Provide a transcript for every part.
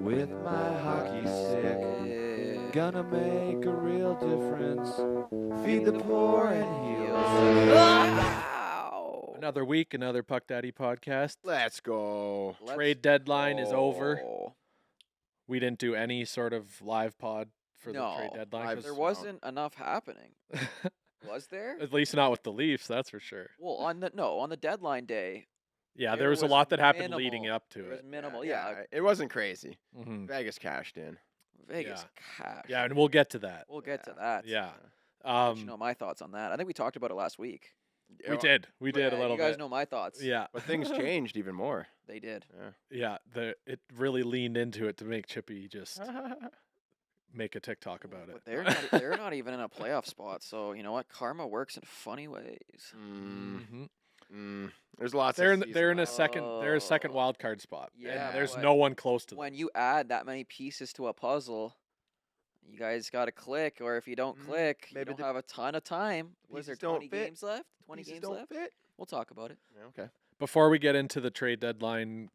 with my hockey stick. Gonna make a real difference. Feed the poor and heal the Wow. Another week, another Puck Daddy podcast. Let's go. Trade deadline is over. go. We didn't do any sort of live pod for the trade No, deadline. 'cause There wasn't enough happening. Was there? At least not with the Leafs, that's for sure. Well, on the deadline day, Yeah, There there was a was lot that happened leading minimal. up to there was it. minimal. Yeah, It wasn't crazy. Mhm. Vegas cashed in. Vegas cash. Yeah, and we'll get to that. We'll get to that. Yeah. Let you know my thoughts on that. I think we talked about it last week. We did. We did a Yeah, little you guys bit. know my thoughts. Yeah. But things changed even more. They did. Yeah. It really leaned into it to make Chippy just make a TikTok about it. But they're not even in a playoff spot. So you know what? Karma works in funny ways. There's lots. They're of in a season- they're a second wild card spot. and Yeah, there's but no one close to them. When you add that many pieces to a puzzle, you guys got to click. Or if you don't click, Maybe you the don't have a ton of time. Was there pieces don't 20 fit. games left? 20 Pieces games don't left? fit. We'll talk about it. Yeah, okay. Before we get into the trade deadline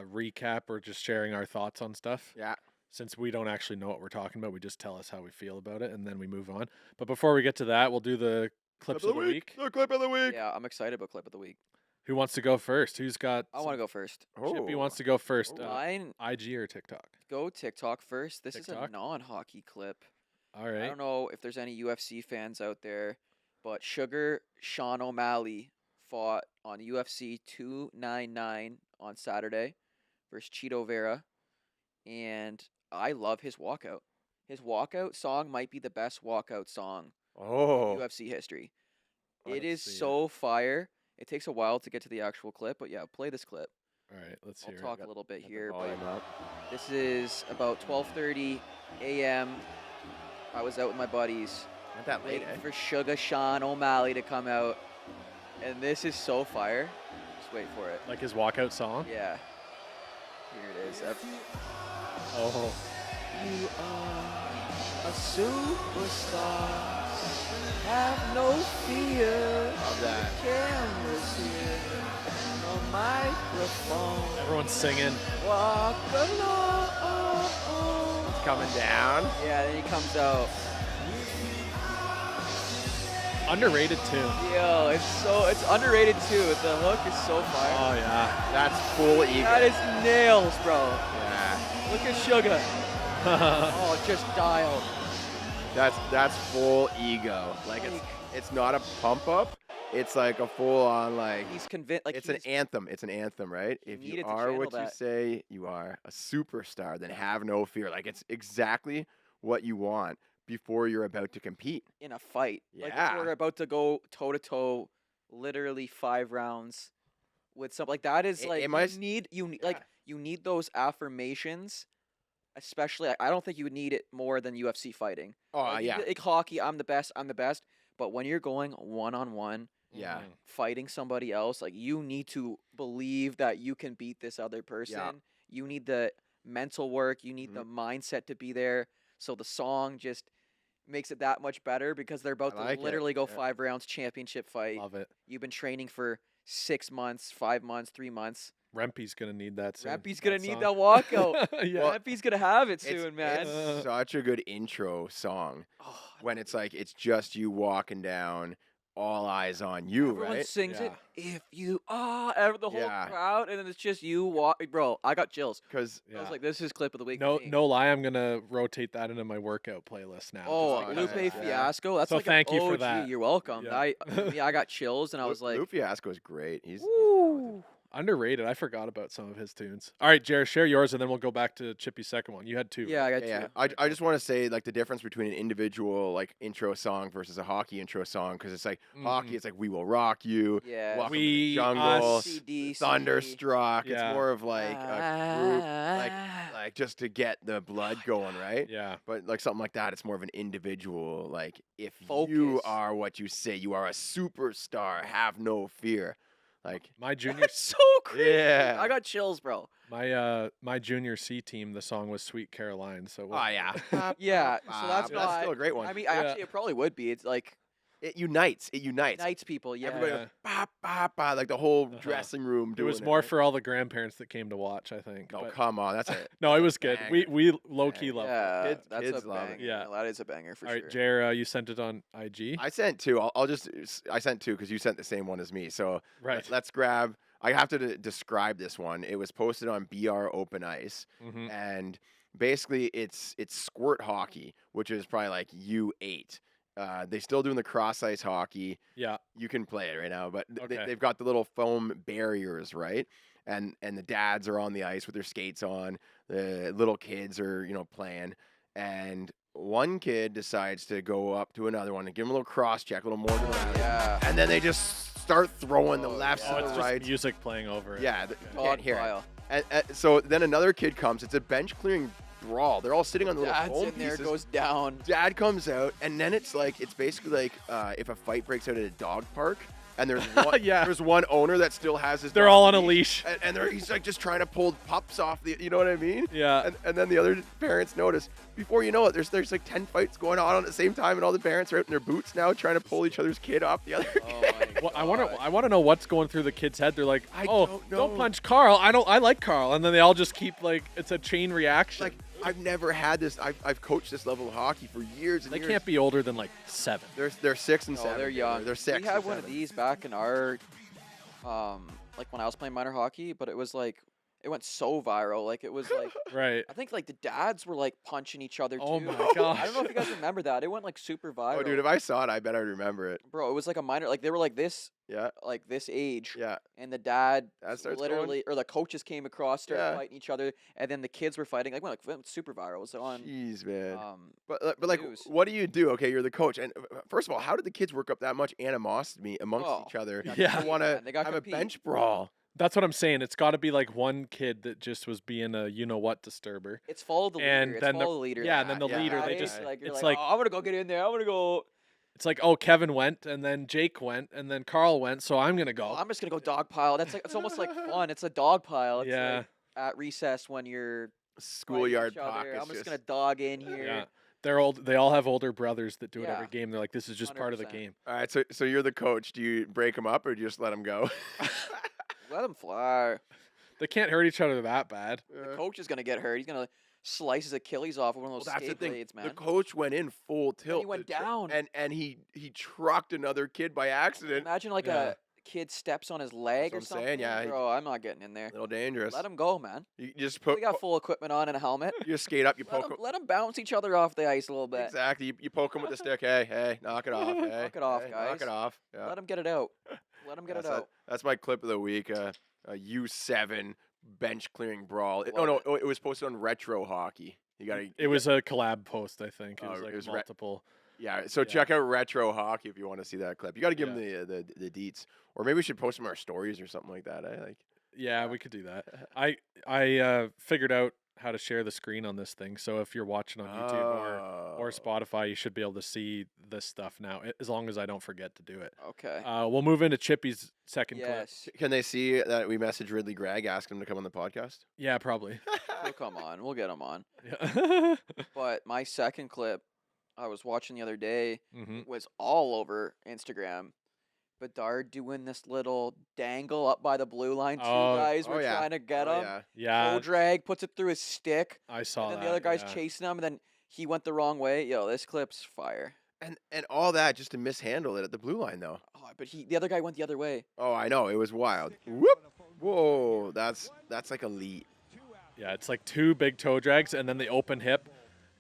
recap or just sharing our thoughts on stuff, Yeah. since we don't actually know what we're talking about, we just tell us how we feel about it and then we move on. But before we get to that, we'll do the clips of the week. The clip of the week. Yeah, I'm excited about clip of the week. Who wants to go first? Who's got? I want to go first. Chippy wants to go first. Mine, IG or TikTok? go TikTok first. This is TikTok? a non-hockey clip. All I right. don't know if there's any UFC fans out there, but Sugar Sean O'Malley fought on UFC 299 on Saturday versus Cheeto Vera, and I love his walkout. His walkout song might be the best walkout song Oh. in UFC history. It Let's is see so fire. It takes a while to get to the actual clip, but yeah, play this clip. All right. Let's I'll hear talk it. a little bit Got the here, but volume up. this is about 12:30 a.m. I was out with my buddies Not that late, waiting for Sugar Sean O'Malley to come out, and this is so fire. Just wait for it. Like his walkout song. Yeah. Here it is. Oh. You are a superstar. Have no fear. Love that. Cameras here. No microphone. Everyone's singing. Walk alone. It's coming down. Yeah, then he comes out. Underrated tune. Yo, it's underrated too. The hook is so fire. Oh yeah. That's full ego. That is nails, bro. Yeah. Look at Sugar. Oh, just dialed. That's full ego. Like it's not a pump up. It's like a full on like. He's convinced. Like It's an he's- anthem. It's an anthem, right? If needed you to are channel what you that. say you are, a superstar, then have no fear. Like it's exactly what you want before you're about to compete. in a fight. Like Yeah. if we're about to go toe to toe, literally 5 rounds with something like that is It- like it might- you need like you need those affirmations. Especially, I don't think you would need it more than UFC fighting. Oh Like, yeah, like hockey, I'm the best. But when you're going 1-on-1, yeah. fighting somebody else, like you need to believe that you can beat this other person. You need the mental work. You need the mindset to be there. So the song just makes it that much better because they're about I like to it, literally go yeah. 5 rounds, championship fight. Love it. You've been training for 6 months, 5 months, 3 months. Rempy's gonna need that soon. Rampy's gonna need song. that walkout. Yeah. Well, Rampy's gonna have it It's- soon, man. It's such a good intro song Oh, when it's like it's just you walking down, all eyes on you, everyone right? sings it. Yeah. If you the whole Yeah. crowd, and then it's just you walk. Bro, I got chills. Because I was like, this is clip of the week. No, for me. no lie. I'm gonna rotate that into my workout playlist now. Oh, just Lupe because Lupe of that. Fiasco. That's So like thank an you for OG. that. You're welcome. Yeah. I got chills, and I was like, Lou Fiasco is great. He's Woo. Underrated. I forgot about some of his tunes. All right, Jared, share yours, and then we'll go back to Chippy's second one. You had two. Yeah, I got Yeah, two. I just want to say like the difference between an individual like intro song versus a hockey intro song because it's like hockey, it's like we will rock you, Yeah. welcome to We, the jungle, us, CD, thunderstruck. Yeah. It's more of like a group, like just to get the blood going, right? Yeah. But like something like that, it's more of an individual. Like if you Focus. are what you say, you are a superstar. Have no fear. Like My junior, That's so crazy. Yeah. I got chills, bro. my junior C team. The song was "Sweet Caroline." So oh yeah, Yeah, so But that's that's not- still a great one. I mean, Yeah. actually, it probably would be. It's like It unites. Unites people. Yeah. Everybody Yeah. goes, bah, bah, bah, like the whole Uh-huh. dressing room It doing was more right? for all the grandparents that came to watch, I think. No, but- come on, that's a no, it that's a was good. We banger. low key loved it. Yeah, Kids- that's kids a love banger. it. Yeah. That is a banger for All right, sure. Jer, you sent it on IG. I sent two. I sent two because you sent the same one as me. So Right. let's grab. I have to describe this one. It was posted on BR Open Ice, Mhm. and basically it's squirt hockey, which is probably like U8. They still doing the cross ice hockey. Yeah. You can play it right now, but Okay. they've got the little foam barriers, right? And the dads are on the ice with their skates on. The little kids are playing, and one kid decides to go up to another one and give him a little cross check, a little more to the right, Yeah. and then they just start throwing the lefts Oh, and it's the just rights. music playing over it. Yeah, you can't hear it. Pile. And so then another kid comes. It's a bench clearing brawl. They're all sitting on the little Dad's foam in there, pieces. goes down. Dad comes out, and then it's basically like if a fight breaks out at a dog park, and there's one, Yeah. there's one owner that still has his. They're dog all on a leash. and he's like just trying to pull pups off the. You know what I mean? Yeah. And then the other parents notice. Before you know it, there's like 10 fights going on at the same time, and all the parents are out in their boots now trying to pull each other's kid off the other. Oh my Well, God. I want to know what's going through the kid's head. They're like, I "Oh, don't know. don't punch Carl. I like Carl." And then they all just keep like it's a chain reaction. Like I've never had this. I've coached this level of hockey for years and they years. can't be older than like 7. They're 6 and No, 7. they're young. They're 6. We had and one of 7. these back in our, like when I was playing minor hockey, but it was like it went so viral. Like it was like Right. I think like the dads were like punching each other too. Oh my I don't know gosh. if you guys remember that. It went like super viral. Oh, dude, if I saw it, I bet I'd remember it. Bro, it was like a minor. Like they were like this Yeah, age. yeah. And the dad That starts literally, or the coaches came across, started Yeah. fighting each other, and then the kids were fighting. Like, went super viral. It was on. Jeez, man. But But like, news. what do you do? Okay, you're the coach, and first of all, how did the kids work up that much animosity amongst Oh, each other? got Yeah. to compete, want to man. They got have compete. a bench brawl. That's what I'm saying. It's got to be like one kid that just was being a you know what disturber. It's follow the leader. And it's then follow the leader. yeah, and then the Yeah, leader, yeah, they yeah. just like you're it's like, like oh, I'm gonna go get in there. I'm gonna go. it's like oh Kevin went and then Jake went and then Carl went, so I'm gonna go. Oh, I'm just gonna go dog pile. That's like it's almost like fun. It's a dog pile. It's Yeah. like at recess when you're fighting Schoolyard each other. pock. I'm just gonna dog in here. Yeah. They're old. They all have older brothers that do it every Yeah. game. They're like, this is just part of the 100%. game. All right, so you're the coach. Do you break them up or do you just let them go? Let them fly. They can't hurt each other that bad. The coach is gonna get hurt. He's gonna slice his Achilles off with one of those That's the skate thing. blades, man. The coach went in full tilt. he went to tr- down. and he trucked another kid by accident. Imagine like Yeah. a kid steps on his leg what or I'm something. saying, yeah, he- Bro, I'm not getting in there. A little dangerous. Let him go, man. You just We got full equipment on and a helmet. you just skate up. You poke 'em. Let them bounce each other off the ice a little bit. Exactly. You poke him with the stick. Hey, knock it off. Hey, Knock it off, hey, Knock guys. it off. Yeah. Let them get it out. Let them get it out. That's my clip of the week. A U7 bench clearing brawl. Love It was posted on Retro Hockey. You got to. It was a collab post, I think. It Oh, was it like was multiple. Yeah. So Yeah. check out Retro Hockey if you want to see that clip. You got to give them the deets, or maybe we should post them in our stories or something like that. Yeah, we could do that. I figured out how to share the screen on this thing. So if you're watching on YouTube or Oh. Spotify, you should be able to see this stuff now, as long as I don't forget to do it. Okay. We'll move into Chippy's second Yes. Can they see that we messaged Ridley Gregg asking him to come on the podcast? clip. Yeah, probably. Well, come on. We'll get him on. Yeah. But my second clip I was watching the other day hmm was all over Instagram. Bedard doing this little dangle up by the blue line. Two Oh, guys oh were yeah. trying to get Oh, him. yeah. Yeah, Toe drag, puts it through his stick. I saw And then that. the other guy's yeah. chasing him, and then he went the wrong way. Yo, this clip's fire. And all that just to mishandle it at the blue line though. Oh, but the other guy went the other way. Oh, I know. It was wild. Whoop. Whoa, that's like elite. Yeah, it's like 2 big toe drags and then the open hip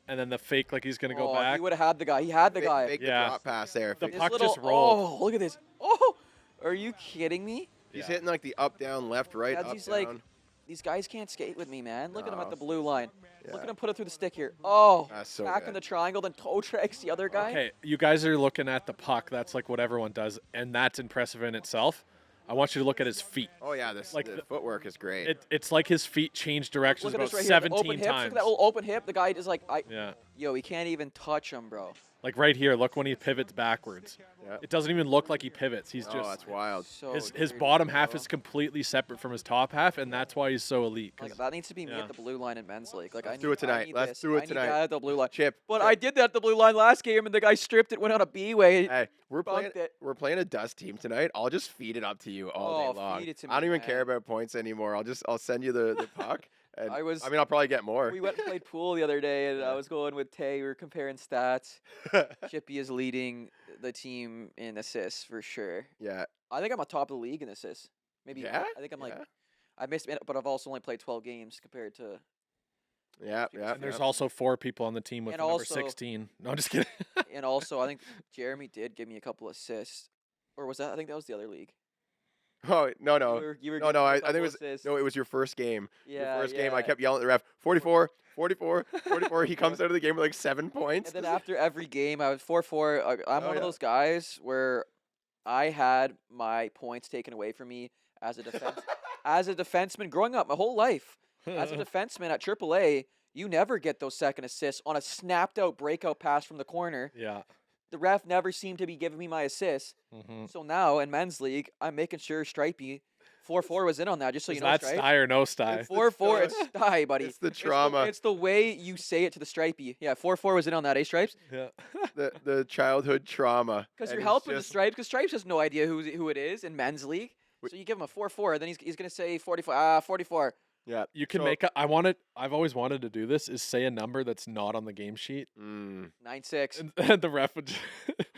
and then the fake like he's going to go Oh, back. he would have had the guy. He had the guy. Fake Yeah. the drop pass there. The Fake- This puck little, just rolled. Oh, look at this. Oh, are you kidding me? He's Yeah. hitting like the up, down, left, right, That's- up, he's like- down. These guys can't skate with me, man. Look at him at No. the blue line. Look Yeah. at him put it through the stick here. Oh, That's so back in good. the triangle, then toe drags the other guy. Okay, you guys are looking at the puck. That's like what everyone does, and that's impressive in itself. I want you to look at his feet. Oh yeah, this like the the- footwork is great. It's like his feet change directions Look at about this right here. The open 17 hips. Look times. at that little open hip. The guy is like, Yeah, yo, he can't even touch him, bro. like right here. Look when he pivots backwards. It doesn't even look like he pivots. He's Oh, just that's wild. So his dirty, bottom half bro. is completely separate from his top half, and that's why he's so elite. 'cause- Like that needs to be me yeah. at the blue line in men's league. Like Let's I do need, it tonight. I need Let's this. do it I need tonight. that at the blue line. Chip. But Chip. I did that at the blue line last game, and the guy stripped it, went on a B-way. Hey, we're playing. bunked it. We're playing a dust team tonight. I'll just feed it up to you all Oh, day long. feed it to I don't me, even care man. about points anymore. I'll send you the puck. And I was- I mean, I'll probably get more. We went and played pool the other day, and Yeah. I was going with Tay. We were comparing stats. Chippy is leading the team in assists for sure. yeah. I think I'm on top of the league in assists. Maybe Yeah. I think I'm like yeah. I missed, but I've also only played 12 games compared to. Yeah. people Yeah. And there's yeah. also 4 people on the team with And the number also- 16. No, I'm just kidding. And also, I think Jeremy did give me a couple assists, or was that? I think that was the other league. Oh no You no. were No, giving no, me a I think couple it was assists. no, it was your first game. Yeah, Your first game, I yeah. kept yelling at the ref, 44, 44, 44. He comes out of the game with like 7 points. And then after every game, I was 4-4. I'm Oh, one yeah. of those guys where I had my points taken away from me as a defense, as a defenseman growing up my whole life. As a defenseman at AAA, you never get those second assists on a snapped out breakout pass from the corner. yeah. The ref never seemed to be giving me my assists. Mm-hmm. So now in men's league, I'm making sure Stripey 4-4 was in on that, just so you know. that's Stripe. sty or no sty. 4-4, it's sty, buddy. It's the trauma. It's the way you say it to the Stripey. Yeah, 4-4 was in on that, Stripes? Yeah. the childhood trauma. Because And you're he's helping the just- Stripes, because Stripes has no idea who it is in men's league. Wait. So you give him a 4-4, then he's going to say 44. 44. Yeah. You can So- make a. I've always wanted to do this. Is say a number that's not on the game sheet, Mm. 9-6. and the ref would.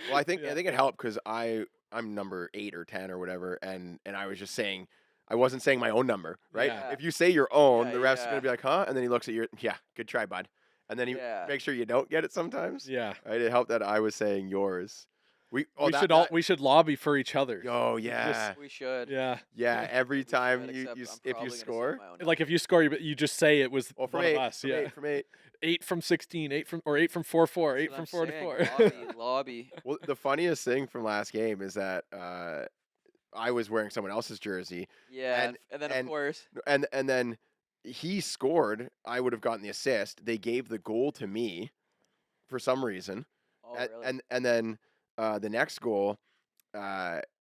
Well, I think Yeah. it helped because I'm number 8 or 10 or whatever, and I was just saying. I wasn't saying my own number, right? Yeah. If you say your own, Yeah, the ref's yeah. gonna be like, "Huh?" And then he looks at your, "Yeah, good try, bud." And then he Yeah. makes sure you don't get it sometimes. Yeah. Right? It helped that I was saying yours. we should lobby for each other. Oh yeah, We should. Yeah. yeah. Every We time should, you except I'm if probably you gonna say score, my own Like if you score, you just say it was well, from one 8, of us. from Yeah. 8, from 8. 8 from 16, 8 from 4-4, 8 That's from what I'm 44. saying, lobby. Well, the funniest thing from last game is that I was wearing someone else's jersey, Yeah, And- and then and- of course, and then he scored. I would have gotten the assist. They gave the goal to me for some reason. oh, A- really? and then the next goal,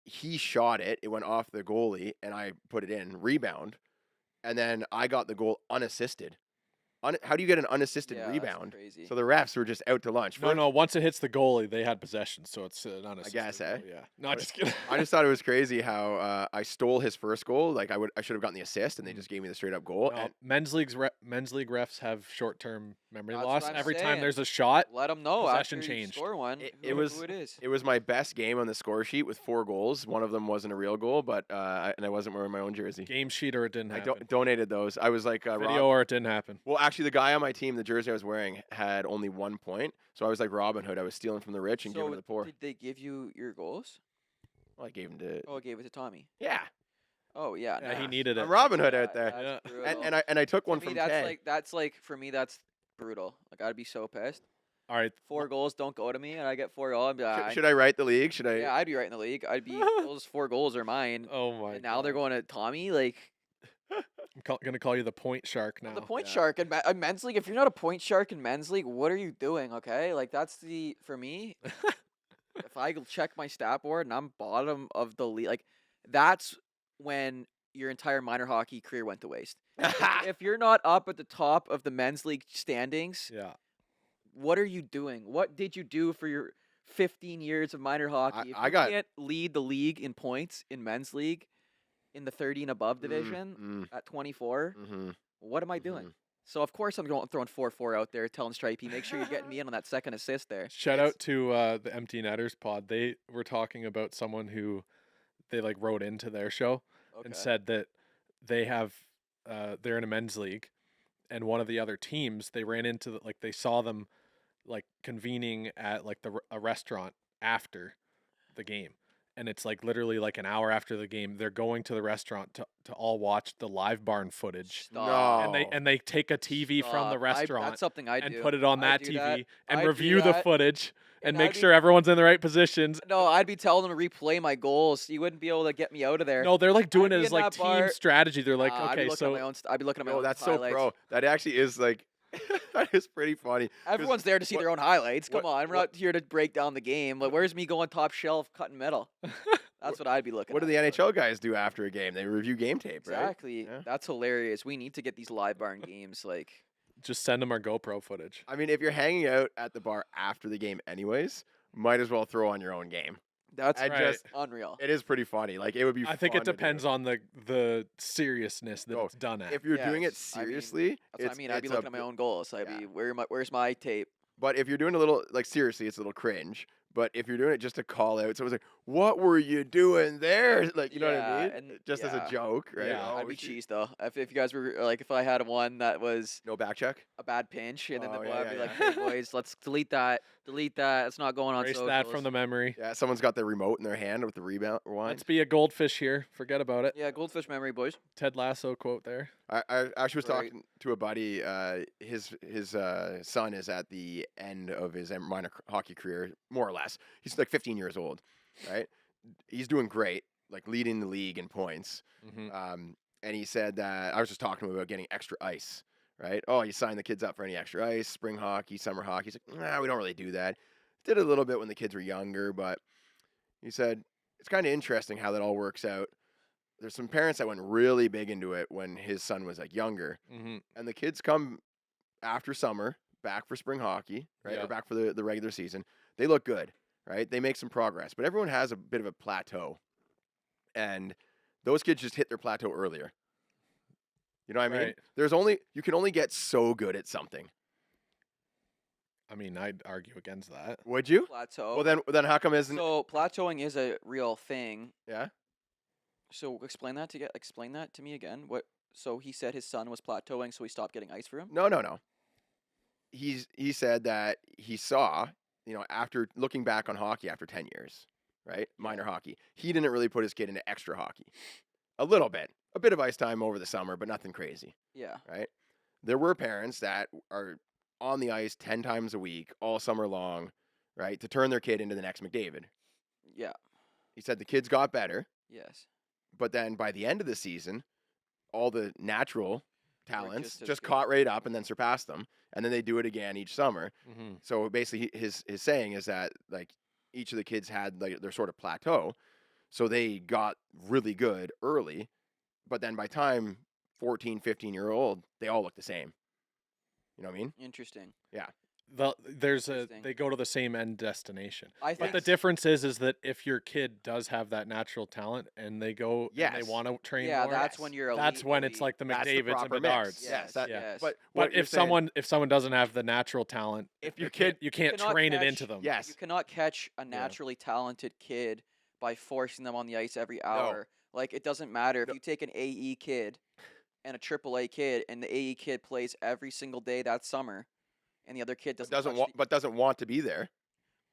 he shot it. It went off the goalie, and I put it in. Rebound, and then I got the goal unassisted. How do you get an unassisted Yeah, that's rebound? crazy. So the refs were just out to lunch. No. Once it hits the goalie, they had possession, so it's not a. guess, eh? Yeah. No, just kidding. I just thought it was crazy how I stole his first goal. Like I should have gotten the assist, and they just gave me the straight up goal. No, And men's league refs have short term memory That's loss. what I'm Every time saying. there's a shot, Let them know Possession after you changed. score one. It was- who it is. it was my best game on the score sheet with 4 goals. One of them wasn't a real goal, but and I wasn't wearing my own jersey. game sheet or it didn't I happen. donated those. I was like, Video Rob, or it didn't happen. well, actually, the guy on my team, the jersey I was wearing, had only 1 point. So I was like Robin Hood. I was stealing from the rich and giving to the poor. Did they give you your goals? Well, I gave him to. Oh, I gave it to Tommy. Yeah, Oh yeah, Yeah, he nah. needed it. I'm Robin Hood out Yeah, there. that's Yeah. brutal. And I took To one me, from that's Tay. like for me that's brutal. Like I'd be so pissed. All right. 4 goals don't go to me, and I get 4 goals. I'd be like, Should I write the league? Should I? yeah, I'd be right in the league. I'd be those 4 goals are mine. Oh my. And now they're going to Tommy. Like I'm gonna call you the point shark now. the point Yeah. shark in men's league. If you're not a point shark in men's league, what are you doing? Okay, like that's for me. If I check my stat board and I'm bottom of the league, like that's when your entire minor hockey career went to waste. If you're not up at the top of the men's league standings, Yeah. what are you doing? What did you do for your 15 years of minor hockey? If I you got- can't lead the league in points in men's league in the 30 and above division at 24, Mm-hmm. what am I doing? So of course I'm throwing 4-4 out there, telling Stripey, make sure you're getting me in on that second assist there. Shout It's- out to the Empty Netters pod. They were talking about someone who they like wrote into their show and Okay. said that they have they're in a men's league, and one of the other teams they ran into like they saw them like convening at like a restaurant after the game, and it's like literally like an hour after the game they're going to the restaurant to all watch the live barn footage, Stop. No. and they take a TV from the Stop. restaurant That's something I and do. put it on I'd that do TV that. and I'd do review the that. footage and And make I'd be- sure everyone's in the right positions. No, I'd be telling them to replay my goals. You wouldn't be able to get me out of there. No, they're like doing I'd it be as in like that team bar. strategy. They're like, I'd be okay, looking so at my own. I'd be looking at my No, own that's so highlights. pro. That actually is like That is pretty funny. 'cause Everyone's there to see what- their own highlights. Come what- on, we're not here to break down the game. Like, where's me going top shelf cutting metal? That's what I'd be looking What do at. the but- NHL guys do after a game? They review game tape, right? Exactly. Yeah. That's hilarious. We need to get these live barn games. Like, Just send them our GoPro footage. I mean, if you're hanging out at the bar after the game anyways, might as well throw on your own game. that's I Right. just unreal. it is pretty funny. Like it would be I think fun it to do. depends on the seriousness that Oh, it's done at. If you're doing it Yes, I mean, seriously, That's what I it's- mean. I'd be it's a looking at my b- own goals. I'd yeah. be, where's my tape? But if you're doing a little like seriously, it's a little cringe. But if you're doing it just to call out, so it's like, "What were you doing there?" Like you know what I Yeah, mean? and- Just as a yeah. joke, right? Yeah. Oh, I'd be shoot. cheese though. If you guys were like, if I had one that was No back check. a bad pinch, and then Oh, the yeah, I'd be yeah, like, yeah. "Hey boys, let's delete that. It's not going on Erase socials." that from the memory. Yeah, someone's got the remote in their hand with the rebound one. Let's be a goldfish here. Forget about it. Yeah, goldfish memory, boys. Ted Lasso quote there. I actually was Right. talking to a buddy. His son is at the end of his minor hockey career, more or less. He's like 15 years old, right? He's doing great, like leading the league in points. Mm-hmm. And he said that I was just talking to him about getting extra ice, right? Oh, you sign the kids up for any extra ice, spring hockey, summer hockey. He's like, nah, we don't really do that. Did a little bit when the kids were younger, but he said it's kind of interesting how that all works out. There's some parents that went really big into it when his son was like younger, Mm-hmm. and the kids come after summer back for spring hockey, right, Yeah. or back for the regular season. They look good, right? They make some progress, but everyone has a bit of a plateau, and those kids just hit their plateau earlier. You know what I mean? Right. You can only get so good at something. I mean, I'd argue against that. Would you? Plateau. Well, then how come isn't? so plateauing is a real thing. Yeah. So explain that to me again. What? So he said his son was plateauing, so he stopped getting ice for him. No. He said that he saw, after looking back on hockey after 10 years, right? Minor hockey. He didn't really put his kid into extra hockey. A little bit. A bit of ice time over the summer, but nothing crazy, Yeah. right? There were parents that are on the ice 10 times a week all summer long, right? To turn their kid into the next McDavid. Yeah. He said the kids got better, Yes. but then by the end of the season, all the natural talents just as just good. caught right up and then surpassed them, and then they do it again each summer. Mm-hmm. So basically, his saying is that like each of the kids had like their sort of plateau, so they got really good early, but then by time 14, 15-year-old, they all look the same. You know what I mean? Interesting. Interesting. They go to the same end destination. I But think the difference is that if your kid does have that natural talent and they go and Yes. they want to train Yeah, more, that's when you're. that's elite, when it's elite. like the That's the McDavids and proper Bedards. mix. Yes. that- yes. But But what you're if saying- someone doesn't have the natural talent, if your you kid, can't cannot train it catch- into them. yes, You cannot catch a naturally talented kid by forcing them on the ice every hour. Like it doesn't matter if No. you take an AE kid and a AAA kid, and the AE kid plays every single day that summer, and the other kid but doesn't. doesn't want to be there.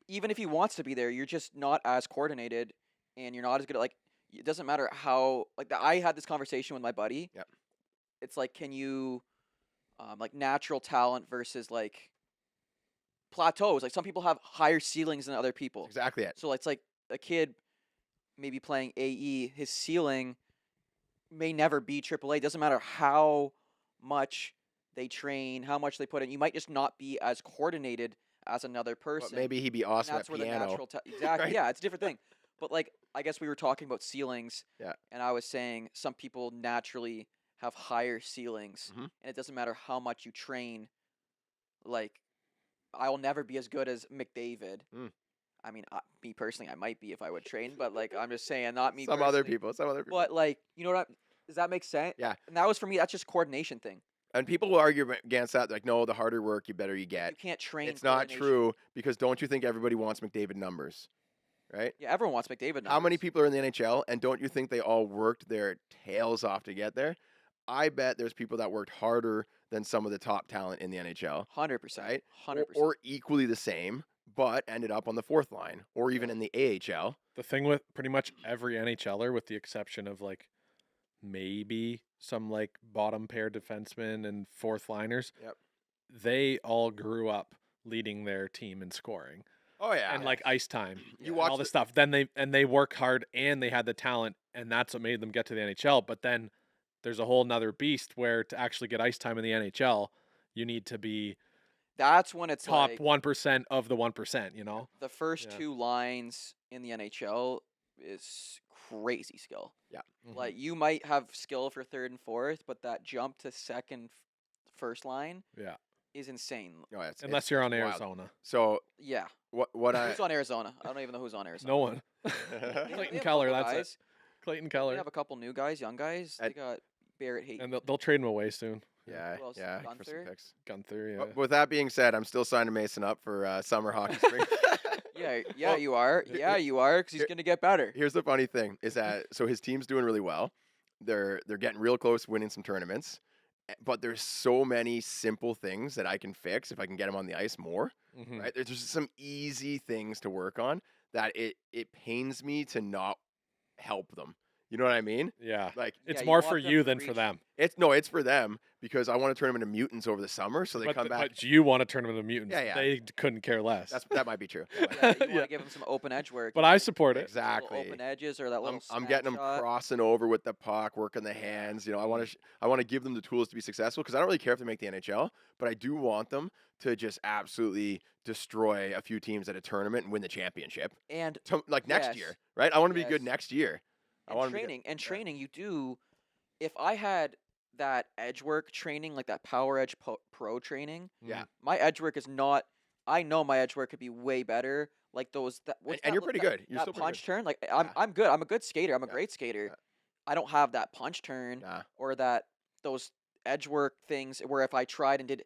Even if he wants to be there, you're just not as coordinated, and you're not as good at like. It doesn't matter how I had this conversation with my buddy. Yep. It's like, can you, like natural talent versus like plateaus. Like some people have higher ceilings than other people. Exactly it. So it's like a kid maybe playing AE, his ceiling may never be AAA. Doesn't matter how much they train, how much they put in. You might just not be as coordinated as another But person. maybe he'd be and awesome that's at where piano. the natural exactly. right? Yeah, it's a different thing. But like I guess we were talking about ceilings. Yeah. And I was saying some people naturally have higher ceilings, Mhm. and it doesn't matter how much you train. Like, I will never be as good as McDavid. Mm. I mean, me personally, I might be if I would train, but like I'm just saying, not me. Some other personally. people. But like, you know what? Does that make sense? Yeah. And that was for me. That's just coordination thing. And people will argue against that, like, no, the harder work, you better you get. You can't train. It's not coordination. true because don't you think everybody wants McDavid numbers, right? Yeah, everyone wants McDavid. How many numbers. people are in the NHL, and don't you think they all worked their tails off to get there? I bet there's people that worked harder than some of the top talent in the NHL, 100%. right? 100%. Or equally the same, but ended up on the fourth line, or even in the AHL. The thing with pretty much every NHLer, with the exception of like maybe some like bottom pair defensemen and fourth liners, Yep. they all grew up leading their team in scoring Oh yeah, and like ice time. You and watch all the- this stuff. Then they work hard and they had the talent, and that's what made them get to the NHL. But then there's a whole nother beast where to actually get ice time in the NHL, you need to be That's when it's top like 1% of the 1%, you know? the first Yeah. 2 lines in the NHL is crazy skill. Mhm. Like you might have skill for third and fourth, but that jump to second, first line Yeah. is insane. No, Unless you're on wild. Arizona. So Yeah. what I Who's on Arizona? I don't even know who's on Arizona. No one. They Clayton have a Keller, couple that's it. guys. Clayton They Keller. have a couple new guys, young guys. They At- got Barrett Hayton. And they'll trade him away soon. yeah, Who else? yeah, for some Gunther? picks. Gunther, yeah. But with that being said, I'm still signing Mason up for summer hockey spring. Yeah, Well, you are. Yeah, you are, because he's here- gonna get better. Here's the funny thing is that so his team's doing really well. They're getting real close to winning some tournaments. But there's so many simple things that I can fix if I can get him on the ice more. Mhm. Right? There's just some easy things to work on that it pains me to not help them. You know what I mean? Yeah. Like It's you more want for them you to than for reach- them. it's for them because I want to turn them into mutants over the summer so they But, come back. but you want to turn them into mutants. Yeah, yeah. They couldn't care less. That might be true. Yeah, you want to Yeah. give him some open edge work. But you I know, support it. little Exactly. open edges or that little. I'm getting them snapshot. crossing over with the puck, working the hands. You know, I want to give them the tools to be successful because I don't really care if they make the NHL, but I do want them to just absolutely destroy a few teams at a tournament and win the championship. And Like next Yes. year, right? I want to be good Yes. next year. I and want to be training and yeah. training you do. If I had that edge work training, like that power edge pro training, Yeah. my edge work is not. I know my edge work could be way better. Like those. And you're pretty good. You're that still pretty punch good. turn. Like Yeah. I'm good. I'm a good skater. I'm a Yeah. great skater. Yeah. I don't have that punch turn Nah. or that those edge work things where if I tried and did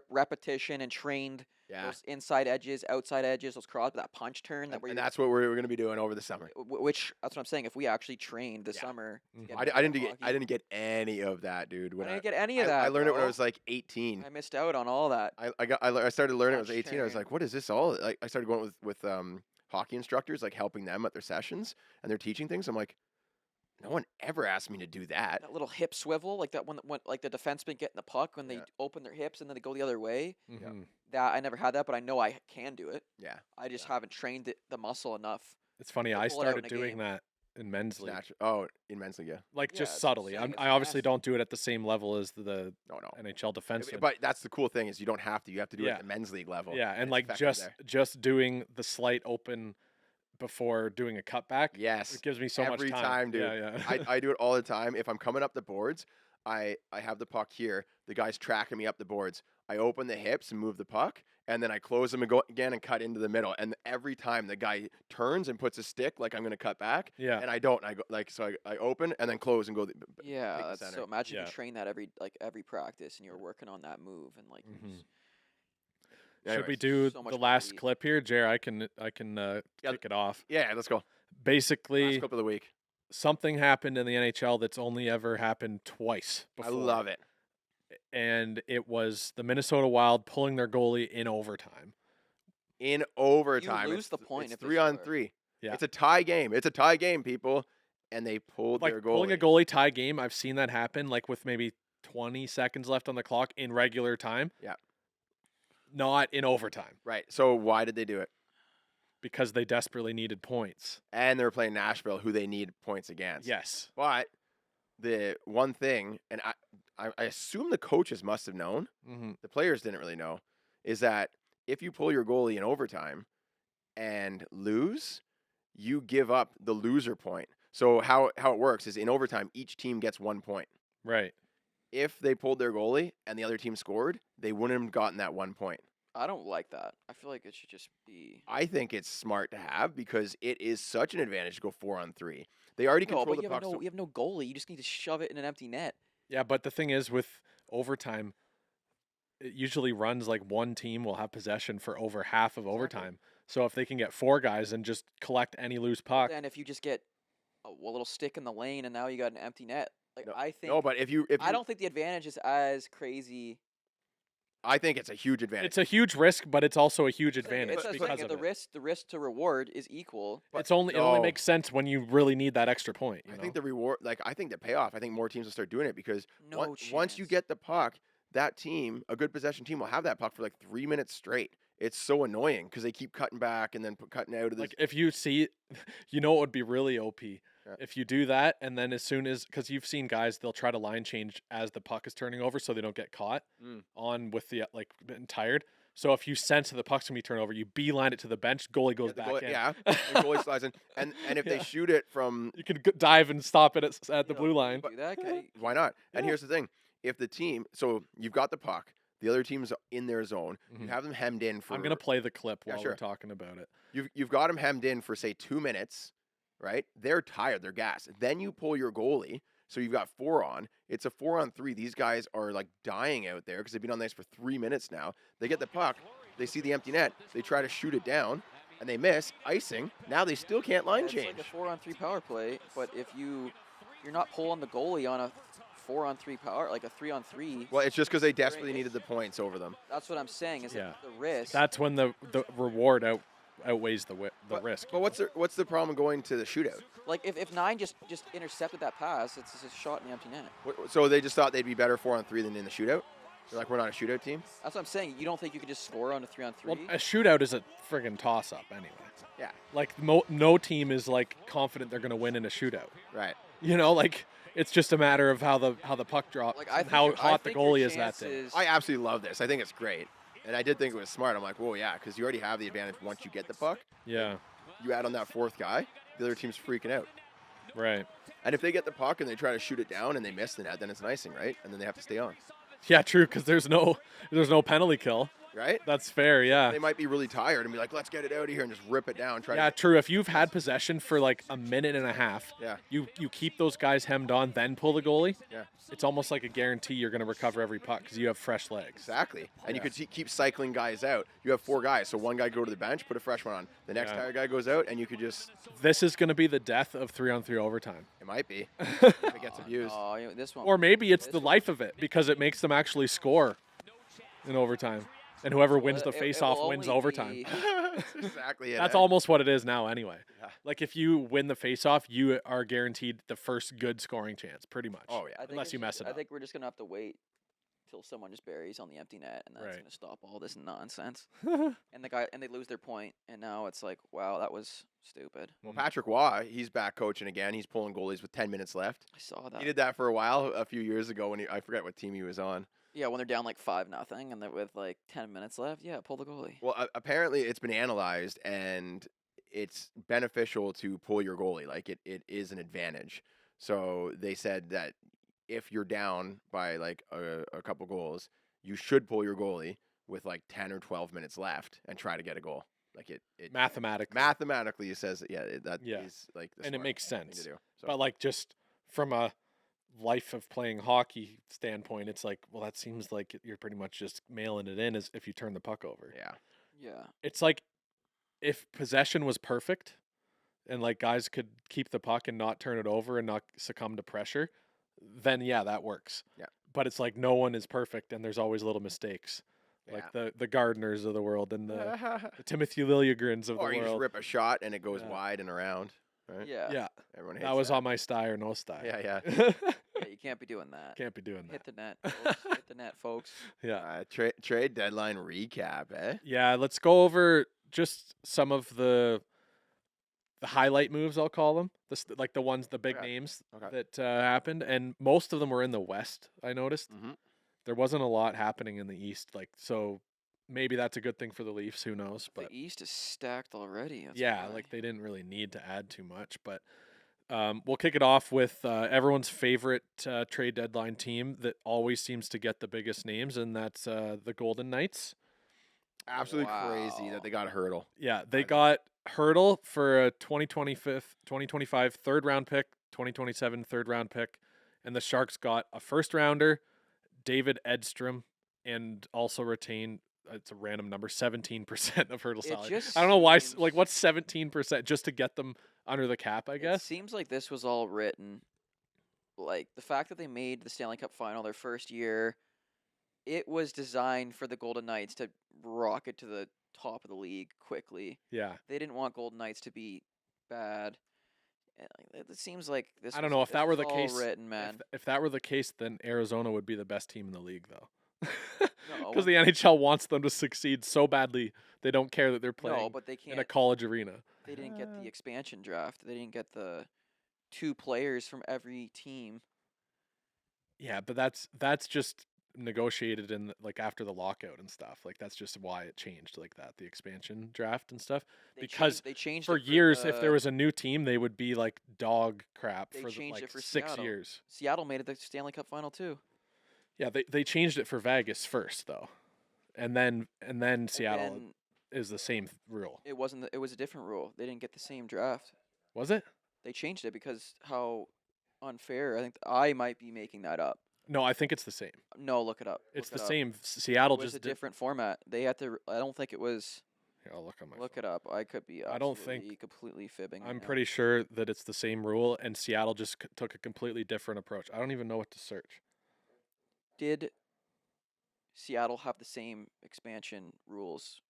repetition and trained Yeah. those inside edges, outside edges, those cross, that punch turn that And, where and you that's what we're going to be doing over the summer. which that's what I'm saying. If we actually trained this Yeah. summer, to Mhm. get I better didn't at get I hockey, didn't get any of that, dude. I When didn't get any of that. I learned it when I bro. was like 18. I missed out on all that. I started learning when I was Punch 18. I was turn. like, what is this all? Like I started going with hockey instructors, like helping them at their sessions, and they're teaching things. I'm like, no one ever asked me to do that. That little hip swivel, like that when like the defenseman getting the puck when they Yeah. open their hips and then they go the other way. Mhm. That I never had that, but I know I can do it. Yeah. I just Yeah. haven't trained the muscle enough. It's funny. to I pull it out in started a doing game. that in men's It's league. natural. Oh, immensely, yeah. Like Yeah, just it's subtly. saying it's I obviously fast. don't do it at the same level as the No, no. NHL defenseman. But that's the cool thing is you don't have to. You have to do it Yeah. at the men's league level. yeah, and it's like effective just doing the slight open before doing a cutback. Yes. It gives me so Every much time, dude. Yeah, yeah. I do it all the time. If I'm coming up the boards, I have the puck here. The guy's tracking me up the boards. I open the hips and move the puck, and then I close them and go again and cut into the middle. And every time the guy turns and puts a stick like I'm going to cut back, yeah. and I don't. I go like so I open and then close and go. Yeah, take the that's center. so. Imagine Yeah. you train that every practice and you're working on that move and like. you Mhm. just- Should we Anyways, do so much the more last elite. clip here, Jer? I can Yeah, kick it off. Yeah, let's go. Last Basically, clip of the week. something happened in the NHL that's only ever happened twice before. I love it. And it was the Minnesota Wild pulling their goalie in overtime. In overtime, lose the it's, point It's if they 3-on-3. score. Yeah. It's a tie game. It's a tie game, people. And they pulled Like their goalie. pulling a goalie tie game, I've seen that happen like with maybe 20 seconds left on the clock in regular time. Yeah. Not in overtime Right. So why did they do it? because they desperately needed points. And they were playing Nashville, who they need points against. Yes. But the one thing, and I assume the coaches must have known, Mm-hmm. the players didn't really know, is that if you pull your goalie in overtime and lose, you give up the loser point. So how it works is in overtime, each team gets 1 point. Right. If they pulled their goalie and the other team scored, they wouldn't have gotten that 1 point. I don't like that. I feel like it should just be. I think it's smart to have because it is such an advantage to go 4-on-3. They already No, control but the puck. you have no goalie. You just need to shove it in an empty net. Yeah, but the thing is with overtime, it usually runs like one team will have possession for over half of Exactly. overtime. So if they can get four guys and just collect any loose puck, Then if you just get a little stick in the lane and now you got an empty net, like No, I think. No, but if you I don't think the advantage is as crazy. I think it's a huge advantage. it's a huge risk, but it's also a huge It's like- advantage it's like because of the it. risk to reward is equal. But It only no. makes sense when you really need that extra point. You I know? think the reward, I think the payoff, I think more teams will start doing it because No once you chance. get the puck, that team, a good possession team, will have that puck for like 3 minutes straight. It's so annoying because they keep cutting back and then cutting out of this. like if you see, you know, it would be really OP Yeah. If you do that, and then as soon as, because you've seen guys, they'll try to line change as the puck is turning over so they don't get caught on with the like getting tired. So if you sense that the puck's gonna be turned over, you beeline it to the bench, goalie goes the back goalie, in. Yeah, the goalie slides in, and if they Yeah. shoot it from, You can dive and stop it at the You know, blue line. Do that, why not? And Yeah. here's the thing: if the team, so you've got the puck, the other team's in their zone, you Mhm. have them hemmed in for. I'm gonna play the clip Yeah, while sure. we're talking about it. You've got them hemmed in for say 2 minutes, right? They're tired, they're gassed. Then you pull your goalie, so you've got 4 on. It's a 4-on-3. These guys are like dying out there because they've been on the ice for 3 minutes now. They get the puck, they see the empty net, they try to shoot it down, and they miss, icing. Now they still can't line it's change. like a 4-on-3 power play, but if you're not pulling the goalie on a 4-on-3 power, like a 3-on-3. Well, it's just because they desperately needed the points over them. That's what I'm saying. Is Yeah. that the risk? That's when the reward outweighs the risk. But what's the problem going to the shootout? Like if 9 just intercepted that pass, it's just a shot in the empty net. So they just thought they'd be better 4-on-3 than in the shootout? They're like, we're not a shootout team? That's what I'm saying. You don't think you could just score on a 3-on-3? Well, a shootout is a friggin' toss-up anyway. Yeah. Like no team is like confident they're gonna win in a shootout. Right. You know, like it's just a matter of how the puck drops, Like, and how hot the goalie is that day. chances- I absolutely love this. I think it's great. And I did think it was smart. I'm like, whoa, yeah, because you already have the advantage once you get the puck. Yeah, You add on that 4th guy, the other team's freaking out. right. And if they get the puck and they try to shoot it down and they miss the net, then it's an icing, right? And then they have to stay on, Yeah, true. Because there's no penalty kill. right? That's fair. Yeah. They might be really tired and be like, let's get it out of here and just rip it down. Try Yeah, to, true. If you've had possession for like a minute and a half, Yeah. you keep those guys hemmed on, then pull the goalie. Yeah. It's almost like a guarantee you're going to recover every puck because you have fresh legs. Exactly. And you Yeah. could keep cycling guys out. You have 4 guys, so one guy go to the bench, put a fresh one on. The next Yeah. guy goes out, and you could just, This is going to be the death of 3-on-3 overtime. it might be, if it gets abused. Oh, this one. Or maybe it's This the one- life of it because it makes them actually score in overtime. And whoever wins the It- it face-off will wins only overtime. be- That's exactly it. That's eh? almost what it is now anyway. Yeah. Like if you win the face-off, you are guaranteed the first good scoring chance, pretty much. Oh, yeah. I think Unless it's you mess just- it I up. think we're just gonna have to wait till someone just buries on the empty net, and that's Right. gonna stop all this nonsense. And they lose their point, and now it's like, wow, that was stupid. Well, Patrick Waugh, he's back coaching again. He's pulling goalies with 10 minutes left. I saw that. He did that for a while a few years ago when I forget what team he was on. Yeah, when they're down like 5-0, and with like 10 minutes left, yeah, pull the goalie. Well, apparently it's been analyzed and it's beneficial to pull your goalie. Like it is an advantage. So they said that if you're down by like a couple goals, you should pull your goalie with like 10 or 12 minutes left and try to get a goal. Like it mathematically it says that Yeah. is like the And it smart makes thing to sense. do. So, But like just from a life of playing hockey standpoint, it's like, well, that seems like you're pretty much just mailing it in as if you turn the puck over. yeah. Yeah. It's like if possession was perfect and like guys could keep the puck and not turn it over and not succumb to pressure, then yeah, that works. Yeah. But it's like no one is perfect and there's always little mistakes. Like the Gardners of the world and the Timothy Liljegren's of Or the you just world. rip a shot and it goes Yeah. wide and around. Right? Yeah. Yeah. Everyone hates That was that. on my sty or no sty. Yeah, yeah. Yeah, you can't be doing that. Can't be doing that. Hit the net, folks. Hit the net, folks. Yeah. Trade deadline recap, eh? Yeah, let's go over just some of the highlight moves, I'll call them. Like the ones, the big Okay. names Okay. that happened. And most of them were in the West, I noticed. Mm-hmm. There wasn't a lot happening in the East. Like, so maybe that's a good thing for the Leafs. Who knows? But The East is stacked already. That's yeah, why. like they didn't really need to add too much. But we'll kick it off with everyone's favorite trade deadline team that always seems to get the biggest names, and that's the Golden Knights. Absolutely crazy Wow. that they got Hurdle. Yeah, they I know. got Hurdle for a 2025 third round pick, 2027 third round pick, and the Sharks got a first rounder, David Edstrom, and also retained. It's a random number, 17% of Hurdle It salary. just I don't know why. seems- Like, what's 17% just to get them under the cap? I It guess. seems like this was all written. Like the fact that they made the Stanley Cup final their first year, it was designed for the Golden Knights to rocket to the top of the league quickly. Yeah, They didn't want Golden Knights to be bad. And, like, it seems like this. I don't was- know if this that were was the all case. written, man. If that were the case, then Arizona would be the best team in the league, though. No, Because the NHL wants them to succeed so badly, they don't care that they're playing no, but they in a can't. college arena. They didn't get the expansion draft. They didn't get the 2 players from every team. Yeah, but that's just negotiated in like after the lockout and stuff. Like that's just why it changed like that, the expansion draft and stuff. Because They changed for it years, if there the- was a new team, they would be like dog crap They for changed it like for 6 Seattle. years. Seattle made it the Stanley Cup final too. Yeah, they changed it for Vegas first though, and then Seattle And is the same rule. it wasn't. It was a different rule. They didn't get the same draft. Was it? They changed it because how unfair. I think I might be making that up. No, I think it's the same. No, look it up. It's Look the it up. same. Seattle It was just a did. different format. They had to. I don't think it was. Here, I'll look on my. Look phone. it up. I could be. I don't think- absolutely, completely fibbing. right I'm now. pretty sure that it's the same rule, and Seattle just took a completely different approach. I don't even know what to search. Did Seattle have the same expansion rules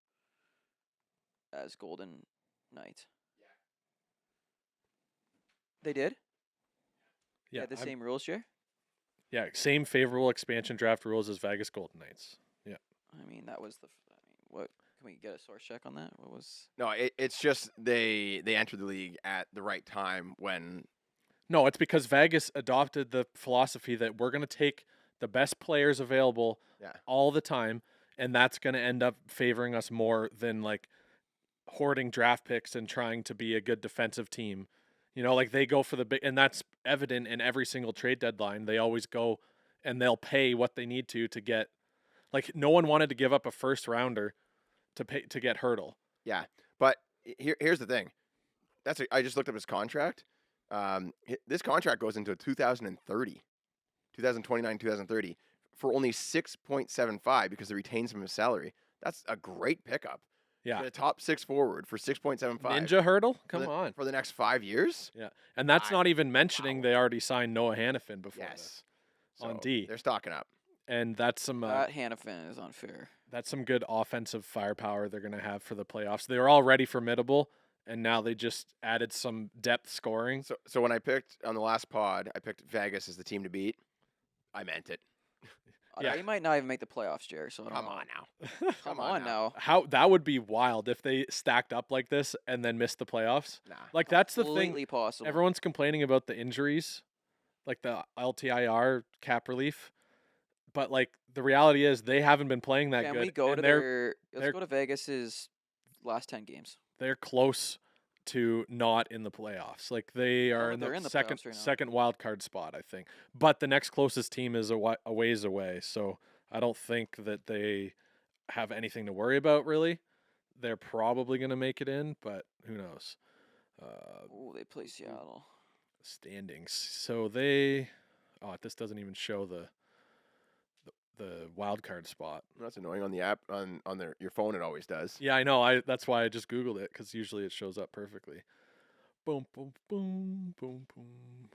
as Golden Knights? They did. They Yeah, had the I'm- same rules, share. yeah, same favorable expansion draft rules as Vegas Golden Knights. I mean, that was the. I mean, what? Can we get a source check on that? What was? No, it's just they entered the league at the right time when No, it's because Vegas adopted the philosophy that we're going to take the best players available Yeah. all the time, and that's going to end up favoring us more than like hoarding draft picks and trying to be a good defensive team. You know, like they go for the big, and that's evident in every single trade deadline. They always go and they'll pay what they need to get. Like no one wanted to give up a first rounder to pay to get Hurdle. Yeah, but here's the thing. I just looked up his contract. This contract goes into 2030, 2029, 2030 for only 6.75 because it retains him his salary. That's a great pickup. Yeah, Get a top 6 forward for 6.75. Ninja Hurdle. for Come the- on. for the next 5 years. Yeah, and that's I- not even mentioning wow. they already signed Noah Hannafin before Yes, this on So D, they're stocking up. and that's some That Hannafin is unfair. that's some good offensive firepower they're gonna have for the playoffs. They were already formidable, and now they just added some depth scoring. So when I picked on the last pod, I picked Vegas as the team to beat. I meant it. Yeah. They might not even make the playoffs, Jerry. So I don't Come know. on now. Come on now. How that would be wild if they stacked up like this and then missed the playoffs. Nah. Like that's the thing. Completely possible. Everyone's complaining about the injuries, like the LTIR cap relief, but like the reality is they haven't been playing that Can good. we go and to they're their? they're- Let's go to Vegas's last 10 games. they're close to not in the playoffs. Like they are Oh, in they're the in the second playoffs right now. second wild card spot, I think. But the next closest team is a ways away, so I don't think that they have anything to worry about really. They're probably going to make it in, but who knows? Oh, they play Seattle. Standings. So they this doesn't even show the wild card spot. That's annoying on the app on your phone. It always does. Yeah, I know. That's why I just googled it cuz usually it shows up perfectly. Boom boom boom boom boom.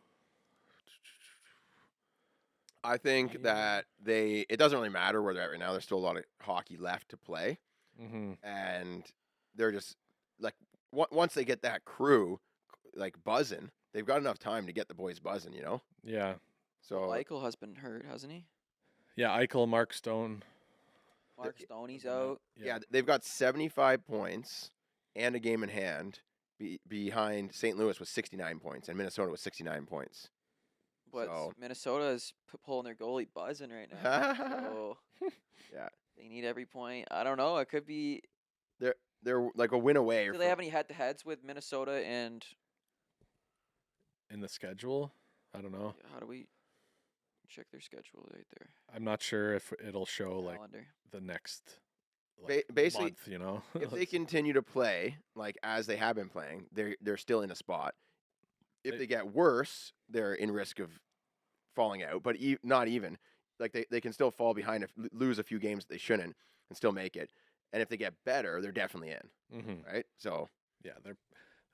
I think Yeah. that it doesn't really matter where they're at right now. There's still a lot of hockey left to play, Mhm. and they're just like once they get that crew like buzzing, they've got enough time to get the boys buzzing. You know. Yeah. So Eichel has been hurt, hasn't he? Yeah, Eichel, Mark Stone. Mark Stoney's been out. out. yeah, they've got 75 points and a game in hand behind St. Louis with 69 points and Minnesota with 69 points. But So- Minnesota is pulling their goalie buzzing right now. So Yeah. they need every point. I don't know. It could be. They're like a win away. Do they have any head-to-heads with Minnesota and In the schedule, I don't know. how do we check their schedule right there? I'm not sure if it'll show like Calendar. the next Basically, month, you know. if they continue to play like as they have been playing, they're still in a spot. If They- they get worse, they're in risk of falling out. But not even like they can still fall behind, lose a few games that they shouldn't, and still make it. And if they get better, they're definitely in, Mhm. right? So Yeah,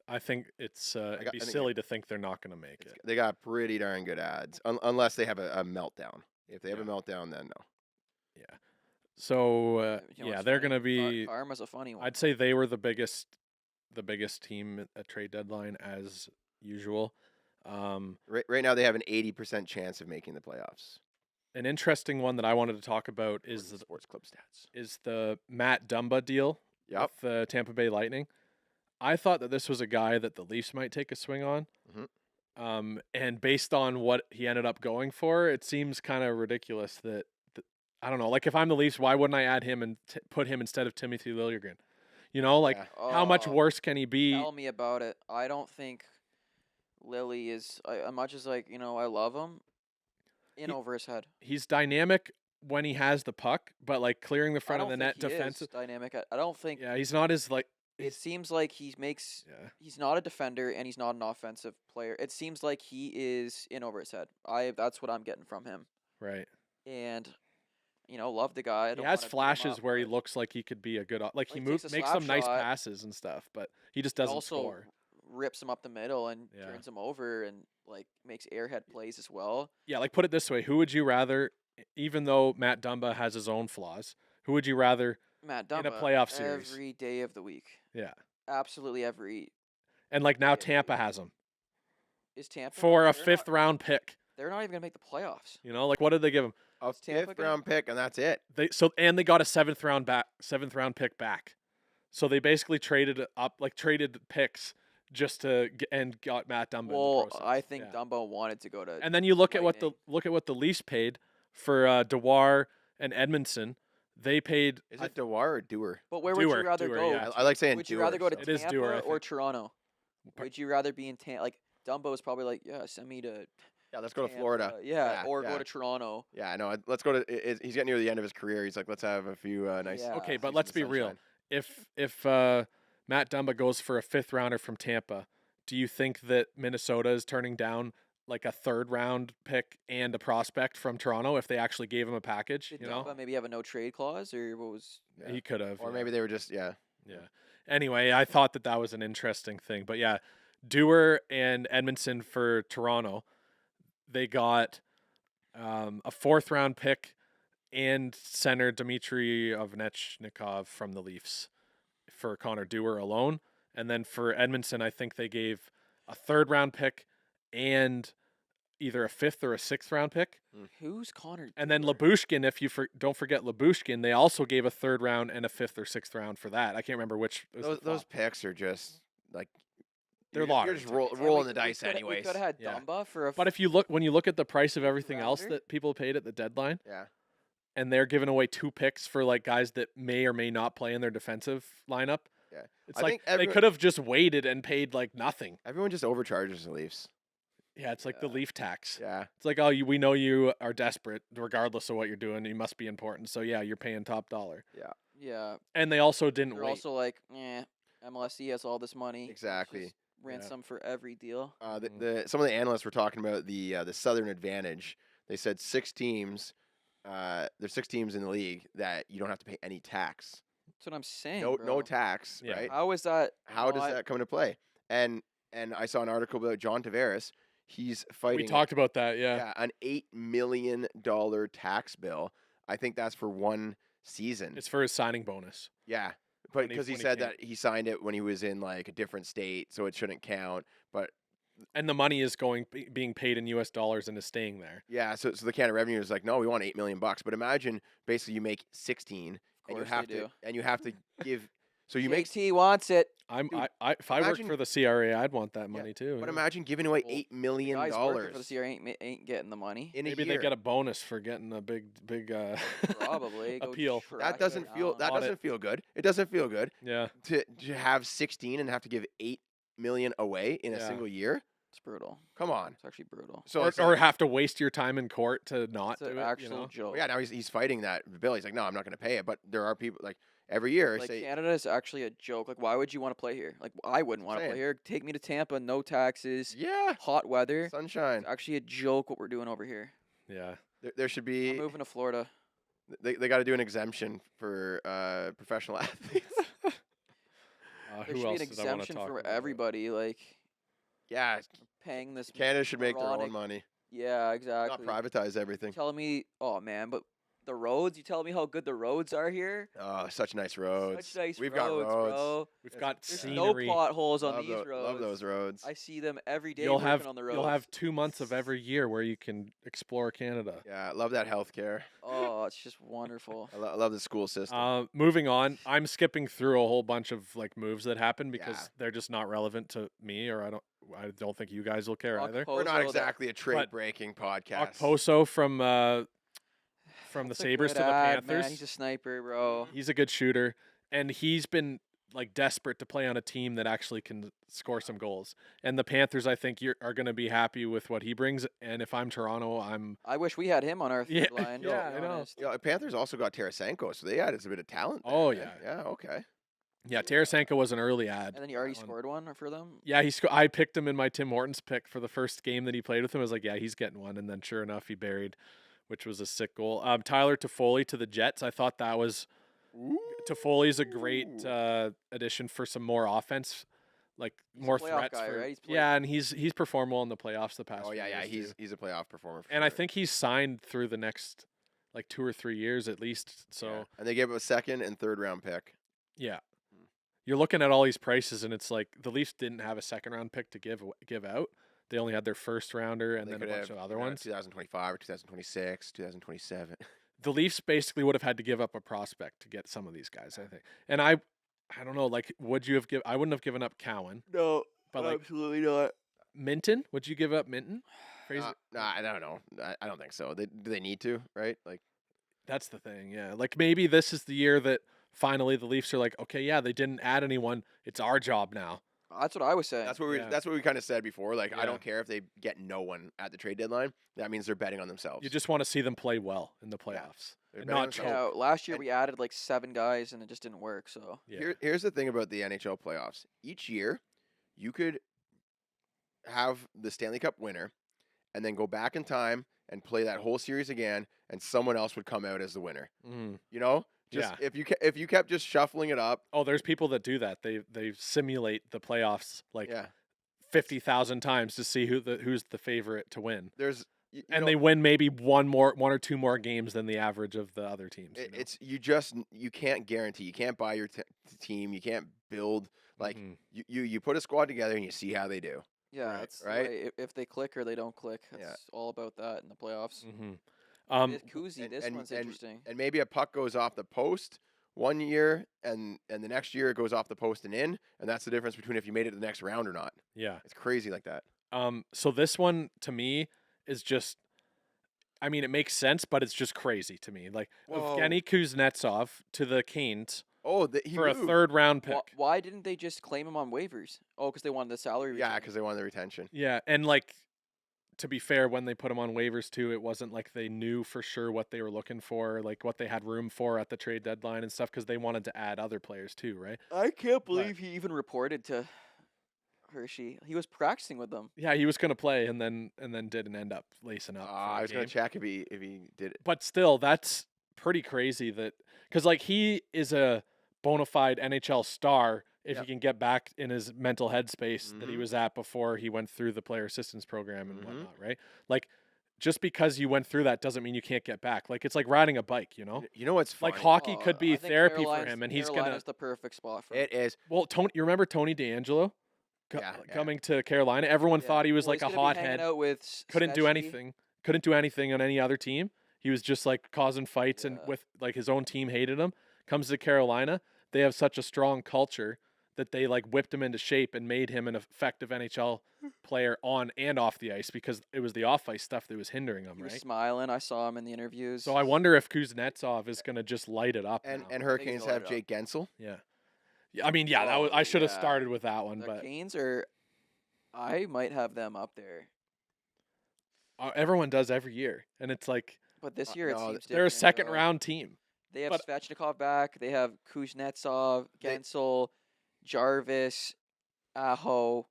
I think it's it'd I be think silly to think they're not going to make it. they got pretty darn good ads, unless they have a meltdown. If they have a Yeah. meltdown, then no. Yeah. So You know yeah, what's they're funny? going to be. Karma's a funny one. I'd say they were the biggest team at trade deadline as usual. Right now, they have an 80% chance of making the playoffs. An interesting one that I wanted to talk about according is to Sports Club stats. the Matt Dumba deal Yep. with the Tampa Bay Lightning. I thought that this was a guy that the Leafs might take a swing on. Mhm. And based on what he ended up going for, it seems kind of ridiculous that I don't know. Like if I'm the Leafs, why wouldn't I add him and put him instead of Timothy Liljegren? You know, like Yeah. how much Oh, worse can he be? Tell me about it. I don't think Lily is as much as like I love him. In He- over his head. He's dynamic when he has the puck, but like clearing the I front of don't the think net he defensive. is dynamic. I don't think. Yeah, he's not as like. It seems like he makes. Yeah. He's not a defender and he's not an offensive player. It seems like he is in over his head. That's what I'm getting from him. Right. And love the guy. I He don't has wanna beat him flashes up, where he but looks like he could be a good, like he he takes a makes slap some nice shot, passes and stuff, but he just he doesn't also score. rips him up the middle and Yeah. turns him over and like makes airhead plays as well. Yeah, like put it this way: who would you rather? Even though Matt Dumba has his own flaws, who would you rather? Matt In a Dumba playoff series. every day of the week. Yeah, Absolutely every. and like now Yeah, Tampa has him Is Tampa for a they're fifth not, round pick. They're not even gonna make the playoffs. You know, like what did they give him? A Is Tampa fifth gonna- round pick, and that's it. And they got a seventh round pick back. So they basically traded picks just to and got Matt Dumba. in the Well, process. I think Yeah. Dumbo wanted to go to. And then you look at what the Lightning. Leafs paid for Dewar and Edmondson. They paid. Is it Dewar or Dewar? But where would Dewar, you rather Dewar, go? yeah. I like saying Would you Dewar, rather go to so. It is Tampa Dewar, I or think. Toronto? Would you rather be in Tampa? Like Dumbo's probably like, yeah, send me to. Yeah, let's go to Tampa, Florida. Yeah, or yeah. go to Toronto. Yeah, no, let's go to. He's getting near the end of his career. He's like, let's have a few nice. Yeah. Okay, but seasons let's of be real. sunshine. If Matt Dumba goes for a fifth rounder from Tampa, do you think that Minnesota is turning down like a third round pick and a prospect from Toronto if they actually gave him a package? Did You know, Dumba maybe have a no trade clause or what was? Yeah. he could have. Or yeah. maybe they were just Yeah. Anyway, I thought that was an interesting thing. But yeah, Dewar and Edmondson for Toronto, they got a fourth round pick and center Dmitry Ovechnikov from the Leafs for Connor Dewar alone. And then for Edmondson, I think they gave a third round pick and either a fifth or a sixth round pick. Who's Connor? And then Dewar? Lyubushkin, if you don't forget Lyubushkin, they also gave a third round and a fifth or sixth round for that. I can't remember which. Was the those flop. picks are just like They're you're just lottery And rolling we- the dice we anyways. could have had Yeah. Dumba for a. But when you look at the price of everything else Rounder? that people paid at the deadline, Yeah, and they're giving away two picks for like guys that may or may not play in their defensive lineup. yeah. It's I like think they everyone- could have just waited and paid like nothing. Everyone just overcharges the Leafs. Yeah, it's like the Yeah. Leaf tax. Yeah, It's like, oh, we know you are desperate, regardless of what you're doing. You must be important. So yeah, you're paying top dollar. Yeah, And they also didn't they're wait. also like, MLSE has all this money. let's exactly. just rinse Yeah. them for every deal. Some of the analysts were talking about the Southern Advantage. They said 6 teams. There's 6 teams in the league that you don't have to pay any tax. That's what I'm saying. No bro. tax, Yeah. right? How is that? How does not- that come into play? And I saw an article about John Tavares. He's fighting we talked about that. Yeah. an $8 million tax bill. I think that's for one season. It's for his signing bonus. Yeah, but when he- because he when he said came. that he signed it when he was in like a different state, so it shouldn't count. But And the money is being paid in US dollars and is staying there. yeah, so the Canada Revenue is like, no, we want $8 million. But imagine basically you make 16, Of and you course have they to do. give. So you make. JT wants it. If I worked imagine- for the CRA, I'd want that money too. But yeah. imagine giving away Well, $8 million Guys working for the CR ain't getting the money. in a Maybe year. they get a bonus for getting a big Probably go appeal. track That it doesn't feel. down. That Audit. doesn't feel good. It doesn't feel good Yeah. to have 16 and have to give 8 million away in a Yeah. single year. It's brutal. Come on. It's actually brutal. So Or, it's or like- have to waste your time in court to not It's do an it. actual You know? joke. well, yeah, now he's fighting that bill. He's like, no, I'm not going to pay it. But there are people like every year Like say, Canada is actually a joke. Like, why would you want to play here? Like, I wouldn't want to Saying. play here. Take me to Tampa, no taxes, yeah, hot weather. sunshine. It's actually a joke what we're doing over here. Yeah. There should I'm be. moving to Florida. They got to do an exemption for professional athletes. There Who should be else an did I want to exemption talk for about? everybody. Like Yeah, paying this. Canada should make their own moronic- money, Yeah, not exactly. privatize everything. Telling me, oh man, but the roads. You telling me how good the roads are here? Oh, such nice roads. Such nice We've roads, got roads. bro. We've got There's scenery. no potholes on Love, these roads. love those roads. I see them every day. You'll working have on the roads. you'll have 2 months of every year where you can explore Canada. Yeah, love that healthcare. Oh, it's just wonderful. I love the school system. Moving on, I'm skipping through a whole bunch of like moves that happened because Yeah. they're just not relevant to me, or I don't think you guys will care either. We're not Okposo, exactly a trade-breaking podcast. Okposo from the that's a Sabres good to the ad, Panthers. Man. He's a sniper, bro. He's a good shooter, and he's been like desperate to play on a team that actually can score some goals. And the Panthers, I think, are going to be happy with what he brings. And if I'm Toronto, I wish we had him on our Yeah, third line. to yeah, be I know. honest. Yeah, Panthers also got Tarasenko, so they added a bit of talent. There, Oh, man. yeah. Yeah. Okay. yeah, Tarasenko was an early ad. And then he already on- scored one for them. Yeah, I picked him in my Tim Hortons pick for the first game that he played with him. I was like, yeah, he's getting one. And then sure enough, he buried, which was a sick goal. Tyler Toffoli to the Jets. I thought that was Toffoli's a great addition for some more offense, like He's a more playoff threats. guy, for, right? He's played- yeah, and he's performed well in the playoffs the past. Oh few yeah. years, too. He's a playoff performer. For And I sure. think he's signed through the next like 2 or 3 years at least. So Yeah. And they gave him a second and third round pick. yeah. You're looking at all these prices, and it's like the Leafs didn't have a second round pick to give out. They only had their first rounder and They then a could bunch have, of other ones. 2025 or 2026, 2027. The Leafs basically would have had to give up a prospect to get some of these guys, I think. And I don't know, like, would you have I wouldn't have given up Cowan, No, but like absolutely not. Minton, would you give up Minton? Fraser? Nah, I don't know. I don't think so. Do they need to? Right? Like, That's the thing, yeah. Like maybe this is the year that finally the Leafs are like, okay, yeah, they didn't add anyone. It's our job now. That's what I was saying. that's what we Yeah. that's what we kind of said before. Like, I Yeah. don't care if they get no one at the trade deadline. That means they're betting on themselves. You just want to see them play well in the playoffs. They're and betting on not choke. themselves. Yeah, last year And- we added like 7 guys and it just didn't work. So Yeah. Here's the thing about the NHL playoffs. Each year, you could have the Stanley Cup winner, and then go back in time and play that whole series again, and someone else would come out as the winner. Mm. You know, just Yeah. if you kept just shuffling it up. Oh, there's people that do that. They simulate the playoffs like Yeah, 50,000 times to see who's the favorite to win. there's you And know, they win maybe one or two more games than the average of the other teams. you can't guarantee. You can't buy your team. You can't build like Mhm. you put a squad together and you see how they do. yeah, Right. it's the Right? way if they click or they don't click. It's Yeah. all about that in the playoffs. Mhm. This Kuzi, and- this and- one's and- interesting. And maybe a puck goes off the post one year, and the next year it goes off the post and in, and that's the difference between if you made it to the next round or not. Yeah. It's crazy like that. So this one to me is just, I mean, it makes sense, but it's just crazy to me. Like Whoa. Evgeny Kuznetsov to the Canes Oh, he for a moved. third round pick. Why didn't they just claim him on waivers? Oh, because they wanted the salary. Yeah, return. because they wanted the retention. Yeah, and like to be fair, when they put him on waivers too, it wasn't like they knew for sure what they were looking for, like what they had room for at the trade deadline and stuff, because they wanted to add other players too, right? I can't believe he even reported to Hershey. He was practicing with them. Yeah, he was gonna play and then didn't end up lacing up. for I the was gonna game. check if he did it. But still, that's pretty crazy that because like he is a bona fide NHL star if Yep. he can get back in his mental headspace that he Mhm. was at before he went through the player assistance program and Mhm. whatnot, right? Like just because you went through that doesn't mean you can't get back. Like it's like riding a bike, you know? You know what's funny? Like hockey could I be think therapy for Carolina's- him, and he's Carolina's gonna. the perfect spot for him. It is. Well, Tony, you remember Tony DeAngelo Yeah, yeah. coming to Carolina? Everyone Yeah. thought he was Well, like he's a gonna be hanging hothead. out with Couldn't do Svechny. anything. Couldn't do anything on any other team. He was just like causing fights, and Yeah. with like his own team hated him. Comes to Carolina, they have such a strong culture that they like whipped him into shape and made him an effective NHL player on and off the ice because it was the off ice stuff that was hindering him, He was right? smiling. I saw him in the interviews. So I wonder if Kuznetsov is gonna just light it up. And now. and he's Hurricanes gonna light have it up. Jake Gensel. Yeah. I mean, yeah, that was, I Oh, should have yeah. started with that one, the but Canes are. I might have them up there, everyone does every year, and it's like but this year it no, seems they're a different, second bro. round team. They have but- Svechnikov back. They have Kuznetsov, They- Gensel, Jarvis, Aho,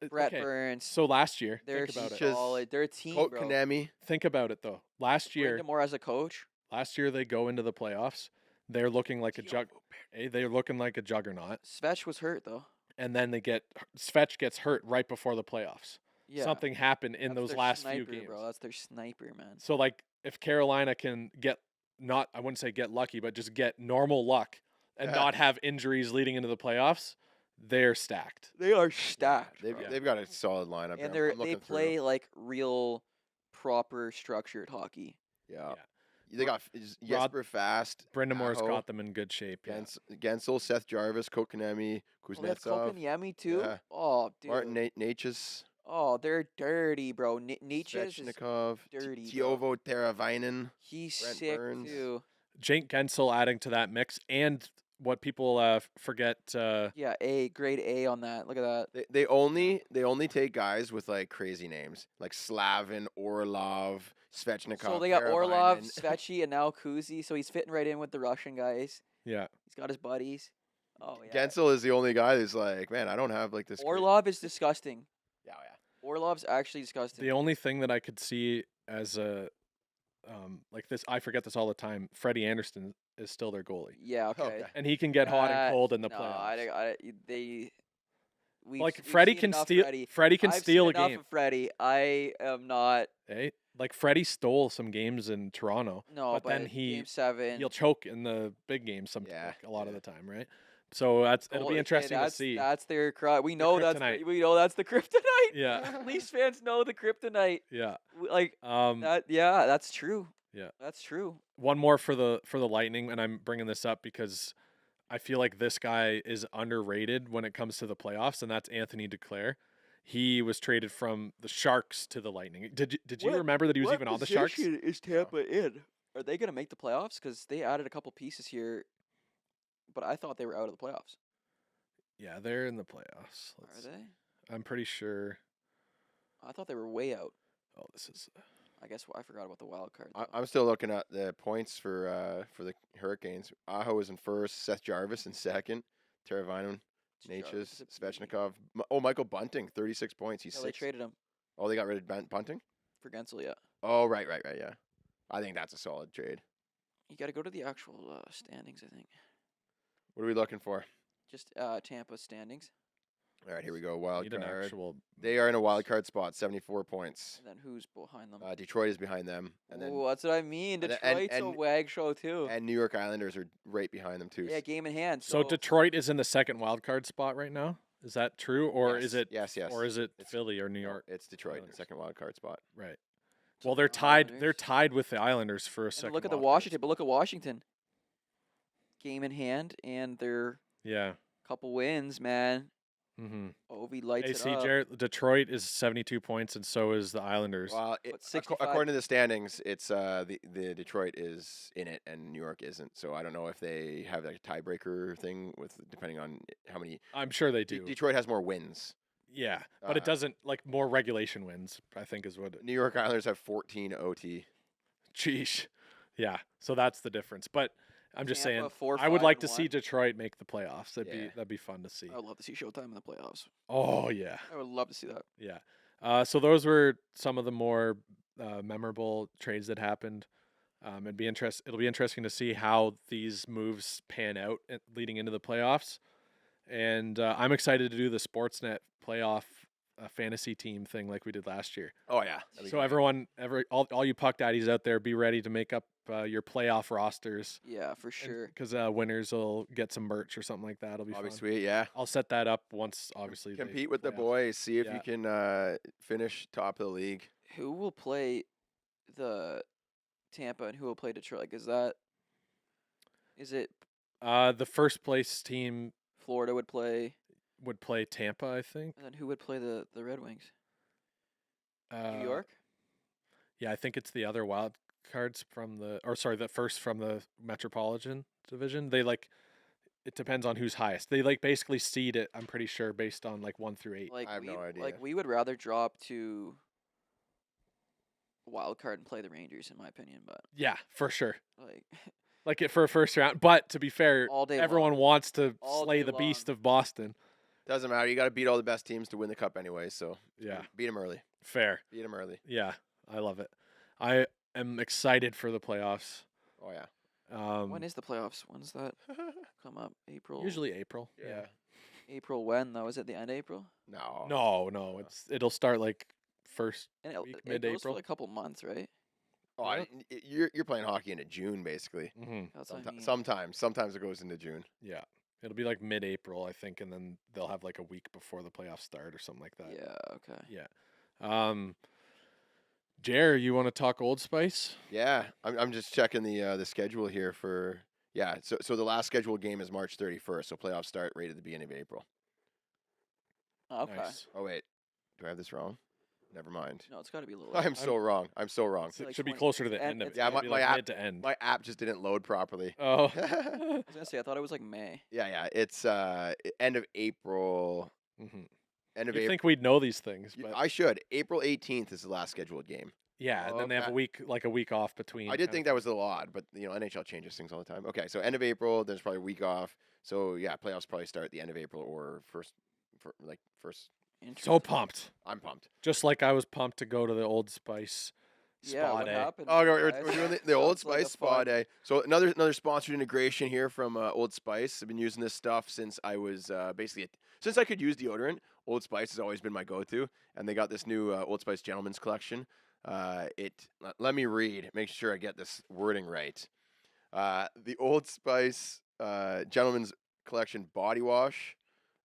Brett Okay, Burns. so last year, They're think about it. Just solid. They're a team, Colt bro. Konemi. Think about it though. Last year, Brendan Moore as a coach. they go into the playoffs. They're looking like a they're looking like a juggernaut, Svech was hurt though. and then Svech gets hurt right before the playoffs. Yeah, Something happened in that's those their last sniper, few games. bro. That's their sniper, man. So like, if Carolina can get I wouldn't say get lucky, but just get normal luck and Yeah. not have injuries leading into the playoffs, they're stacked. They are stacked, They've bro. they've got a solid lineup. and I'm they looking through. play like real, proper, structured hockey. Yeah. They got Jesper Fast, Brindamore's Aho, got them in good shape. Yeah. Gensel, Seth Jarvis, Kokanemi, Oh, they have Kuznetsov, Kokaniemi too. Yeah. Oh, dude. Martin Natchez, Oh, they're dirty, bro. Nietzsche's is Svechnikov, dirty, bro. Tiovo Teravainen. He's Brent sick Burns. too. Jake Gensel adding to that mix, and what people forget. Yeah, grade A on that. Look at that. They only take guys with like crazy names like Slavin, Orlov, Svechnikov. So they got Orlov, Teravainen. Svechi, and now Kuzi. So he's fitting right in with the Russian guys. Yeah. He's got his buddies. Oh yeah. Gensel is the only guy who's like, man, I don't have like this. Orlov is disgusting. Yeah. Orlov's actually disgusting. The only thing that I could see as a like this, I forget this all the time. Freddie Anderson is still their goalie, Yeah. Okay. Okay. and he can get hot and cold in the no, playoffs. We've Freddie seen can enough steal. Freddie. Freddie can I've steal seen a enough game. of Freddie. I am not. Hey, like Freddie stole some games in Toronto. No, but then Game 7. he'll choke in the big games. Yeah, A lot of the time, right? So it'll be interesting to see. That's their cry. We know that's kryptonite. the kryptonite. Yeah. Leafs fans know the kryptonite. Yeah. Like that. Yeah, that's true. Yeah. That's true. One more for the Lightning, and I'm bringing this up because I feel like this guy is underrated when it comes to the playoffs, and that's Anthony Duclair. He was traded from the Sharks to the Lightning. Did you remember that he was even on the Sharks? What position is Tampa in? Are they going to make the playoffs? Because they added a couple pieces here, but I thought they were out of the playoffs. Yeah, they're in the playoffs. Are they? I'm pretty sure. I thought they were way out. Oh, this is. I guess I forgot about the wild card. I'm still looking at the points for the Hurricanes. Aho is in first, Seth Jarvis in second, Teravainen, Natchez, Svechnikov. Michael Bunting, 36 points. He's they sixth. traded him Oh, they got rid of Bunting? for Gensel, yeah. Oh, right, yeah. I think that's a solid trade. You got to go to the actual standings, I think. What are we looking for? Just Tampa standings. All right, here we go. Wild Need an card. actual. They are in a wild card spot, 74 points. And then who's behind them? Detroit is behind them, and then Oh, that's what I mean. and- Detroit's a and- wag show, too. and New York Islanders are right behind them too. Yeah, game in hand. So Detroit is in the second wild card spot right now. Is that true, or Yes, is it? yes. Or is it It's- Philly or New No, York? it's Detroit, Islanders. second wild card spot. Right. So Well, they're the tied. They're Islanders. tied with the Islanders for a And second. look at the wild card Washington, but look at Washington. Game in hand, and they're Yeah. couple wins, man. Mm-hmm. Ovi lights Hey, it up. CJ, Detroit is 72 points, and so is the Islanders. Well, But 65 according to the standings, it's the Detroit is in it and New York isn't. So I don't know if they have like a tiebreaker thing with depending on how many. I'm sure they do. Detroit has more wins. Yeah, but it Uh, doesn't like more regulation wins. I think is what. New York Islanders have 14 OT. Sheesh. Yeah, so that's the difference. But I'm just Tampa, saying, 4, I would 5, like and to see 1. Detroit make the playoffs. Yeah. That'd be fun to see. I would love to see Showtime in the playoffs. Oh yeah, I would love to see that. yeah. So those were some of the more memorable trades that happened. It'll be interesting to see how these moves pan out leading into the playoffs. And I'm excited to do the Sportsnet playoff fantasy team thing like we did last year. Oh yeah. So everyone, all you puck daddies out there, be ready to make up your playoff rosters. Yeah, for sure. Because winners will get some merch or something like that. It'll be That'll be fun. sweet. Yeah. I'll set that up once, obviously. they Compete with the playoffs. boys. See if Yeah. you can finish top of the league. Who will play the Tampa and who will play Detroit? Is it The first place team Florida would play, would play Tampa, I think. and then who would play the Red Wings? Uh, New York? Yeah, I think it's the other wild cards from the first from the Metropolitan Division. They it depends on who's highest. They basically seed it, I'm pretty sure, based on 1 through 8. Like I have no idea. Like we would rather drop to wild card and play the Rangers, in my opinion. But Yeah, for sure. like, It for a first round. But to be fair, all day everyone long. wants to All slay day the beast long. of Boston. Doesn't matter. You got to beat all the best teams to win the cup anyway. So Yeah, beat them early. fair. Beat them early. Yeah, I love it. I am excited for the playoffs. Oh yeah. When is the playoffs? When's that come up? April. Usually April. Yeah. April when though? Is it the end of April? No. No, it'll start first. And Week, it goes mid-April. for a couple months, right? Oh, you're playing hockey into June basically. Mm-hmm. That's what I mean. Sometimes it goes into June. Yeah, it'll be mid-April, I think, and then they'll have a week before the playoffs start or something like that. Yeah. Okay. Yeah. Jer, you want to talk Old Spice? Yeah, I'm just checking the schedule here for So the last scheduled game is March 31st. So playoffs start right at the beginning of April. Okay. Nice. Oh wait, do I have this wrong? Never mind. No, it's got to be a little. I'm so wrong. I'm so wrong. It's like Should be 20 closer to the it's end of it. it's Yeah, It'll be my like app- mid to end. My app just didn't load properly. Oh. I was gonna say I thought it was like May. Yeah, it's end of April. Mhm. End of You'd April. think we'd know these things, but I should. April 18th is the last scheduled game. yeah, and then they have Okay. a week off between. I did think that was a little odd, but NHL changes things all the time. Okay, so end of April, there's probably a week off. So yeah, playoffs probably start at the end of April or first. So Interesting. pumped. I'm pumped. Just like I was pumped to go to the Old Spice Yeah, spa what day. happened? Oh, there, we're guys? doing the Old Sounds like a Spice spa fun- day. So another sponsored integration here from Old Spice. I've been using this stuff since I was since I could use deodorant. Old Spice has always been my go-to, and they got this new Old Spice Gentleman's Collection. Let me read. Make sure I get this wording right. The Old Spice Gentleman's Collection body wash.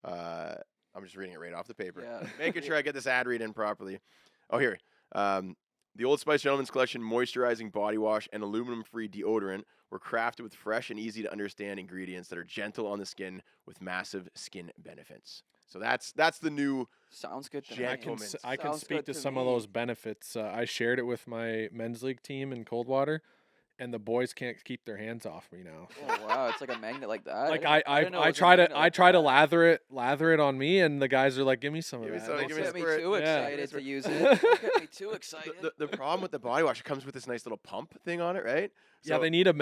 I'm just reading it right off the paper. Yeah. Making sure I get this ad read in properly. Oh, here. The Old Spice Gentleman's Collection moisturizing body wash and aluminum-free deodorant were crafted with fresh and easy-to-understand ingredients that are gentle on the skin with massive skin benefits. So that's the new. Sounds good to me. Gentlemen. I can Sounds speak good to some of me. those benefits. I shared it with my men's league team in Coldwater, and the boys can't keep their hands off me now. Oh wow, it's like a magnet like that. Like I didn't know it I was a try to magnet like try to that. lather it on me, and the guys are like, "Give me some Give of me that." some, Don't give me get me squirt. too Yeah. excited to use it. Don't get me too excited. The problem with the body wash, it comes with this nice little pump thing on it, right? Yeah, So- they need a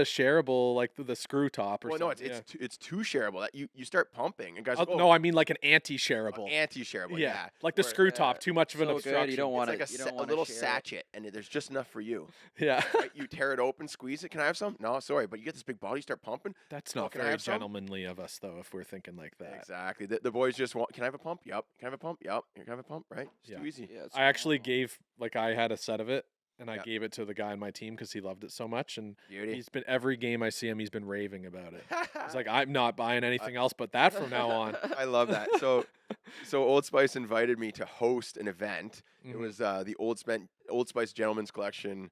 shareable like the screw top or Well, no, something. it's too shareable. That you start pumping, and guys. Oh, go, no, I mean like an anti-shareable. anti-shareable. yeah. Yeah, like the Where- screw top, too much of an So good, obstruction. you don't It's want like you don't a wanna little share it. sachet, and there's just enough for you. Yeah, Right? You tear it open, squeeze it. Can I have some? No, sorry, but you get this big bottle, you start pumping. that's Oh, not can I very have some? gentlemanly of us though, if we're thinking like that. Exactly. The boys just want. Can I have a pump? Yup. Can I have a pump? Yup. Can I have a pump? Right. It's Yeah. too easy. Yeah, it's I actually phenomenal. gave I had a set of it, and I Yeah. gave it to the guy on my team because he loved it so much, and Beauty. he's been every game I see him, he's been raving about it. He's like, I'm not buying anything else but that from now on. I love that. So Old Spice invited me to host an event. It Mhm. was the Old Spice Gentleman's Collection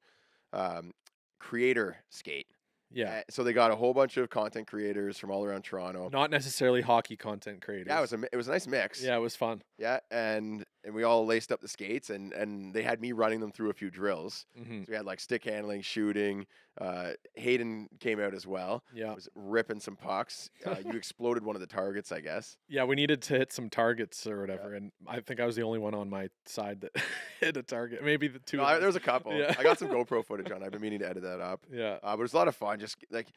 creator skate. Yeah, So they got a whole bunch of content creators from all around Toronto. not necessarily hockey content creators. Yeah, it was a nice mix. yeah, it was fun. Yeah, and we all laced up the skates, and they had me running them through a few drills. Hmm. So we had like stick handling, shooting. Hayden came out as well. Yeah, Was ripping some pucks. You exploded one of the targets, I guess. yeah, we needed to hit some targets or whatever, and I think I was the only one on my side that hit a target. Maybe the two. No, of there was us. a couple. Yeah. I got some GoPro footage on. I've been meaning to edit that up. Yeah. But it was a lot of fun. Just like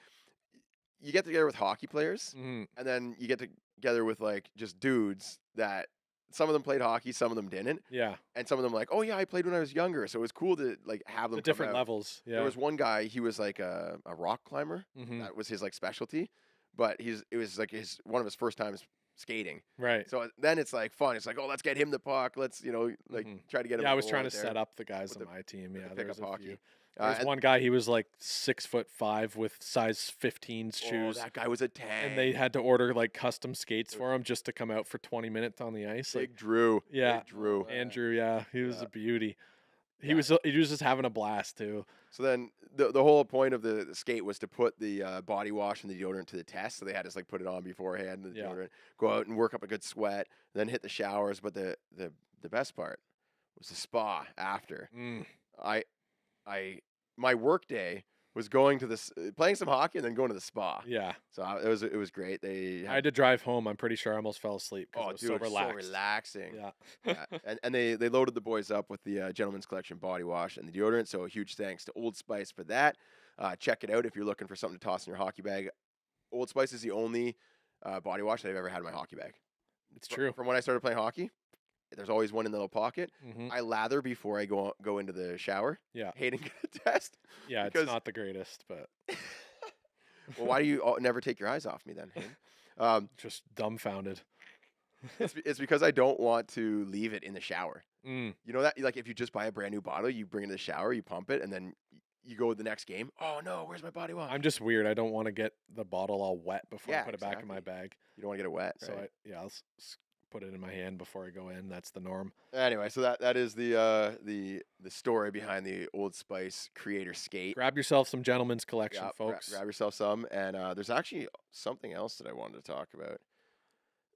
you get together with hockey players, Mhm. and then you get together with like just dudes that some of them played hockey, some of them didn't, Yeah. and some of them like, oh yeah, I played when I was younger. So it was cool to like have them The come different out. levels. Yeah. There was one guy. He was like a rock climber. Mhm. That was his like specialty, but it was like one of his first times skating. Right. So then it's like fun. It's like, oh, let's get him the puck. Let's like Mhm. try to get him. Yeah, a I was goal trying out to there set up the guys with on the- my team. with Yeah, the there pickup was a hockey. few. There was And- one guy. He was like 6'5" with size 15 oh, shoes, that guy was a tank. and they had to order like custom skates for him just to come out for 20 minutes on the ice. Like Big Drew. Yeah. Big Drew. Oh, Andrew, yeah, he was Yeah. a beauty. He Yeah. was just having a blast too. So then the whole point of the skate was to put the body wash and the deodorant to the test. So they had us like put it on beforehand, the Yeah. deodorant, go out and work up a good sweat, then hit the showers. But the best part was the spa after. Mm. My work day was going to playing some hockey and then going to the spa. Yeah, So it was great. They I had to drive home. I'm pretty sure I almost fell asleep because oh it was dude, so it was relaxed. so relaxing. Yeah. Yeah. And they loaded the boys up with the Gentleman's Collection body wash and the deodorant. So a huge thanks to Old Spice for that. Check it out if you're looking for something to toss in your hockey bag. Old Spice is the only body wash that I've ever had in my hockey bag. It's true. From when I started playing hockey, there's always one in the little pocket. Hmm. I lather before I go into the shower. Yeah. Hayden can attest. Yeah, because- it's not the greatest, but Well, why do you never take your eyes off me then, Hayden? just dumbfounded. It's because I don't want to leave it in the shower. Mm. You know that like if you just buy a brand new bottle, you bring it in the shower, you pump it, and then you go to the next game. Oh no, where's my body wash? I'm just weird. I don't want to get the bottle all wet before I Yeah, put it back in my exactly. bag. You don't want to get it wet. So right? I'll put it in my hand before I go in. That's the norm. Anyway, so that is the story behind the Old Spice Creator Skate. Grab yourself some Gentleman's Collection, Yeah, folks. grab yourself some. And there's actually something else that I wanted to talk about.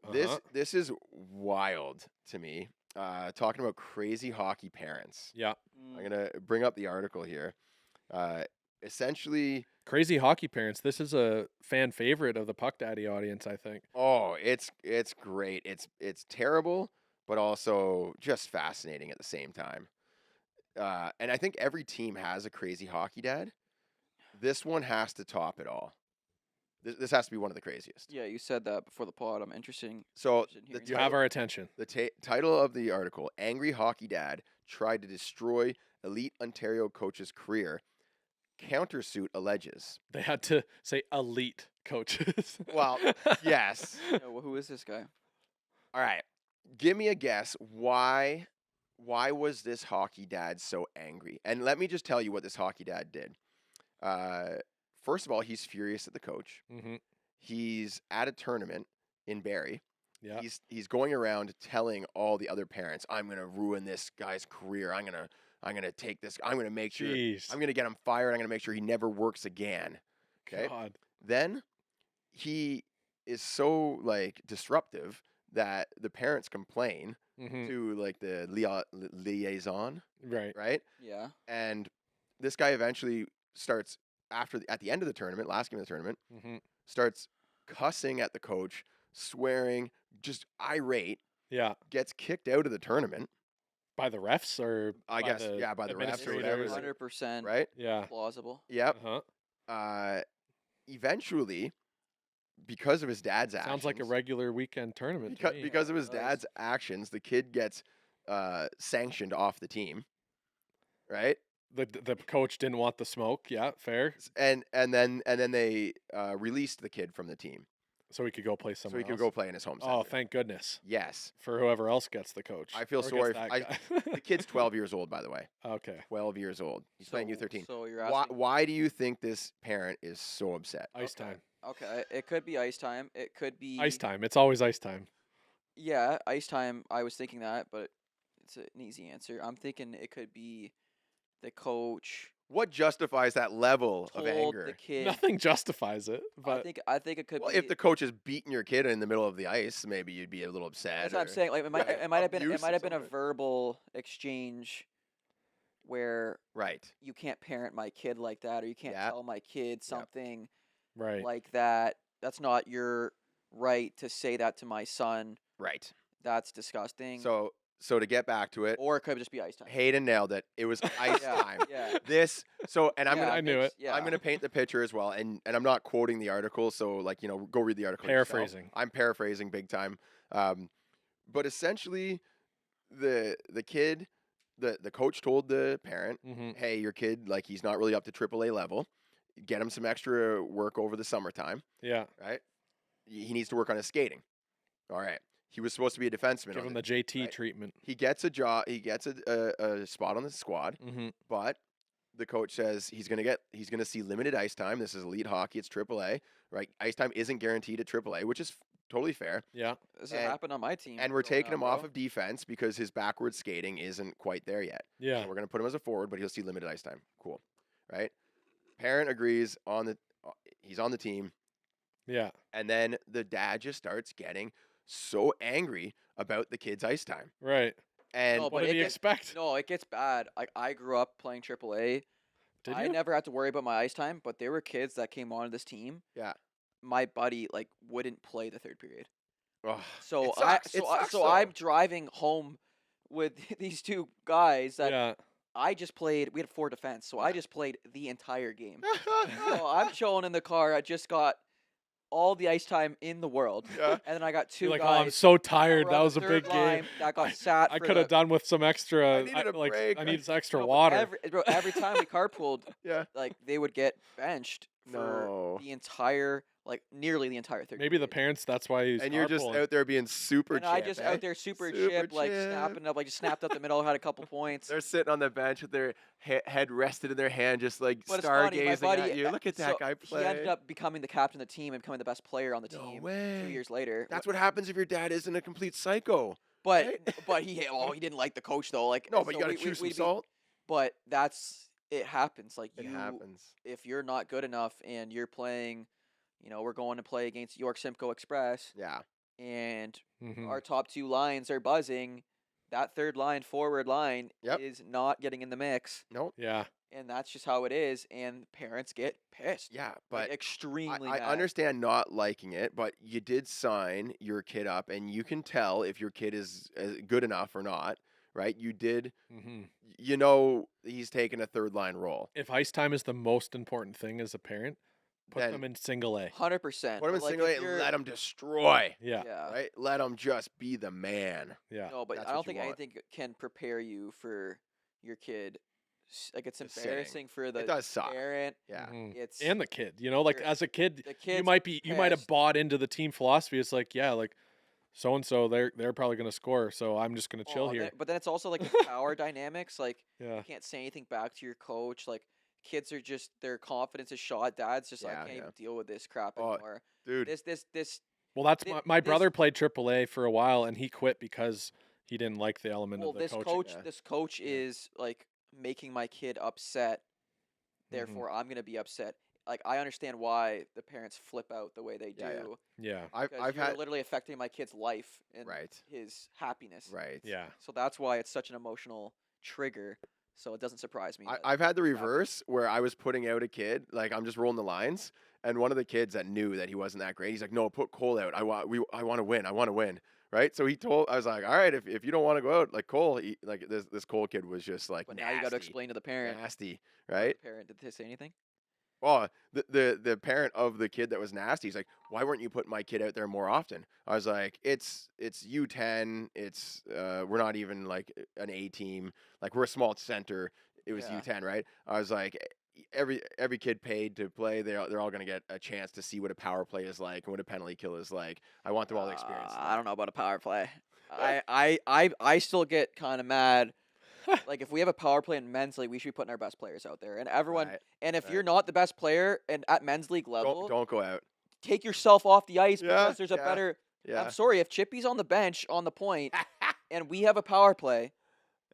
Uh-huh. This is wild to me. Talking about crazy hockey parents. Yeah. I'm gonna bring up the article here. Essentially, Crazy hockey parents. This is a fan favorite of the Puck Daddy audience, I think. oh, it's great. It's terrible, but also just fascinating at the same time. And I think every team has a crazy hockey dad. This one has to top it all. This has to be one of the craziest. Yeah, you said that before the pod. I'm interested. So interested in the hearing You that. have our attention. The title of the article: Angry Hockey Dad Tried to Destroy Elite Ontario Coach's Career. Countersuit alleges. They had to say elite coaches. Well, yes. Yeah, well, who is this guy? All right. Give me a guess. Why was this hockey dad so angry? And let me just tell you what this hockey dad did. First of all, he's furious at the coach. Mm-hmm. He's at a tournament in Barrie. Yeah. He's going around telling all the other parents, "I'm gonna ruin this guy's career. I'm gonna take this. I'm gonna make sure. Jeez. I'm gonna get him fired. I'm gonna make sure he never works again." Okay. God. Then he is so like disruptive that the parents complain Mm-hmm. to like the liaison, Right. right? Yeah. And this guy eventually starts at the end of the tournament, last game of the tournament, Mm-hmm. starts cussing at the coach, swearing, just irate, Yeah. gets kicked out of the tournament, By the refs or I by guess, the yeah, by the refs or whatever, administrators? 100% right? Yeah. plausible. Yep. Uh-huh. Eventually, because of his dad's actions, Sounds like a regular weekend tournament to me. because of his It does. dad's actions, the kid gets sanctioned off the team, right? The coach didn't want the smoke. Yeah, fair. And then they released the kid from the team So he could go play so somewhere he could else. go play in his home center. Oh, thank goodness. Yes. For whoever else gets the coach. I feel Or gets sorry that for- guy. The kid's 12 years old, by the way. Okay. 12 years old. He's playing U13. So you're Why, asking. why do you think this parent is so upset? Ice Okay. time. Okay, it could be ice time. It could be Ice time. It's always ice time. Yeah, ice time. I was thinking that, but it's an easy answer. I'm thinking it could be the coach What justifies that level of told anger? the kid. Nothing justifies it. But I think it could Well, be. if the coach is beating your kid in the middle of the ice, maybe you'd be a little upset. That's what I'm or- saying. Like it might, right, it might have been, abuse it might have been a something. verbal exchange where Right. you can't parent my kid like that, or you can't Yep. tell my kid something right. like that. That's not your right to say that to my son. Right. That's disgusting. So to get back to it, or it could just be ice time. Hayden nailed it. It was ice Yeah, time. yeah. And I'm Yeah, gonna I knew it. Yeah. I'm going to paint the picture as well, and I'm not quoting the article, so like go read the article. yourself. Paraphrasing. I'm paraphrasing big time, but essentially, the kid, the coach told the parent, Mm-hmm. "Hey, your kid, like he's not really up to AAA level. Get him some extra work over the summertime, Yeah. right? He needs to work on his skating. All right. He was supposed to be a defenseman. Give on him the- the JT right. treatment. He gets a job. He gets a spot on the squad." Mm-hmm. But the coach says he's gonna see limited ice time. This is elite hockey. It's AAA, right? Ice time isn't guaranteed at AAA, which is totally fair. Yeah. This and- has happened on my team. And we're growing taking up, him off bro. of defense because his backward skating isn't quite there yet. Yeah. So we're gonna put him as a forward, but he'll see limited ice time. Cool, right? Parent agrees on the. He's on the team, Yeah. and then the dad just starts getting so angry about the kid's ice time, Right. and No, What but did it he gets- expect? No, it gets bad. Like I grew up playing AAA. Did I you? never had to worry about my ice time, but there were kids that came onto this team. Yeah. My buddy like wouldn't play the third period. ugh, So it sucks. It so sucks, so though. I'm driving home with these two guys that Yeah. I just played. We had 4 defense, so I just played the entire game. So I'm chilling in the car. I just got all the ice time in the world, Yeah. and then I got 2 You're like, oh, guys. I'm so that tired. were That on the was a third big game. line That got sat. I for could have the- done with some extra. needed a like, break. I need some extra No, but water. Every time we carpooled, Yeah. like they would get benched for No. the entire like nearly the entire third. Maybe the period. parents. That's why he's. And you're just carpooling. out there being super And chip, I just eh? out there super Super chip, like chip. snapping up, like just snapped up the middle, had a couple points. They're sitting on the bench with their head rested in their hand, just like But it's funny, my stargazing buddy, at you. Look at that so guy play. he ended up becoming the captain of the team and becoming the best player on the No team way. 2 years later. That's what happens if your dad isn't a complete psycho. But right? but he didn't like the coach though. Like No, but so you gotta we- chew some we'd be- salt. But it happens. Like It you, happens. if you're not good enough and you're playing, we're going to play against York Simcoe Express, Yeah. and Mhm. our top two lines are buzzing. That third line, forward line, Yep. is not getting in the mix, Nope. Yeah. and that's just how it is. And parents get pissed. Yeah, Like, but extremely. I mad. understand not liking it, but you did sign your kid up, and you can tell if your kid is good enough or not, right? You did. Hmm. You know he's taking a third line role. If ice time is the most important thing as a parent, put Then them in single A. 100%. Put him in but, like, single if A and you're- let him destroy. Yeah. Yeah. Right? Let him just be the man. Yeah. No, but That's I don't what you think want. anything can prepare you for your kid. Like it's Just sitting. embarrassing for the It does suck. parent. Yeah. Mhm. It's And the kid, like you're- as a kid, the you kid's might have pissed. bought into the team philosophy. It's like, yeah, like so and so, they're probably gonna score, so I'm just gonna chill Oh, here. but then it's also like the power dynamics. Like Yeah. you can't say anything back to your coach. Like kids are just their confidence is shot. Dad's just like, Yeah, I can't yeah. even deal with this crap Oh, anymore. Dude. This Well, that's thi- my this- brother played AAA for a while, and he quit because he didn't like the element well of the this coaching. coach Yeah. this coach is like making my kid upset. Therefore, I'm gonna be upset. Like I understand why the parents flip out the way they do. Yeah, yeah. Yeah. Because I've you're had literally affecting my kid's life and right. his happiness. Right. Yeah. So that's why it's such an emotional trigger. So it doesn't surprise me. that I've had the this happens. reverse where I was putting out a kid, like I'm just rolling the lines, and one of the kids that knew that he wasn't that great, he's like, "No, put Cole out. I want to win. I want to win." Right? So I was like, "All right, if you don't want to go out, like Cole, like this Cole kid was just like But now you got to nasty, explain to the parent. nasty, right?" Parent, did they say anything? Oh, the parent of the kid that was nasty, he's like, "Why weren't you putting my kid out there more often?" I was like, "It's U10. It's we're not even like an A team. Like we're a small center. It was Yeah. U10, right?" I was like, every kid paid to play, they're all gonna get a chance to see what a power play is like and what a penalty kill is like. I want them all to experience. I don't know about a power play. I still get kind of mad. Like if we have a power play in men's league, we should be putting our best players out there, and everyone. Right, And if right. you're not the best player and at men's league level, Don't go out. take yourself off the ice Yeah, because there's a yeah, better. Yeah, I'm sorry if Chippy's on the bench on the point, and we have a power play.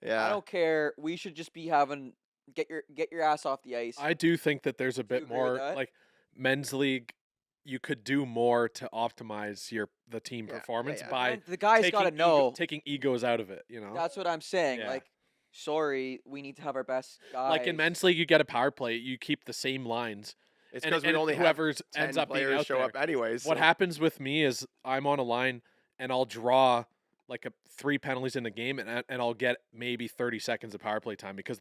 I yeah. don't care. We should just be having get your ass off the ice. I do think that there's a Do you bit agree with more that? like men's league. You could do more to optimize the team Yeah, yeah, performance yeah. by And the guys got to know. taking egos out of it. That's what I'm saying. Yeah. Like, sorry, we need to have our best guys. Like in men's league, you get a power play, you keep the same lines. It's and- because we and only have whoever's 10 ends up being players out show there. up anyways. What so- happens with me is I'm on a line and I'll draw like 3 penalties in the game and I'll get maybe 30 seconds of power play time because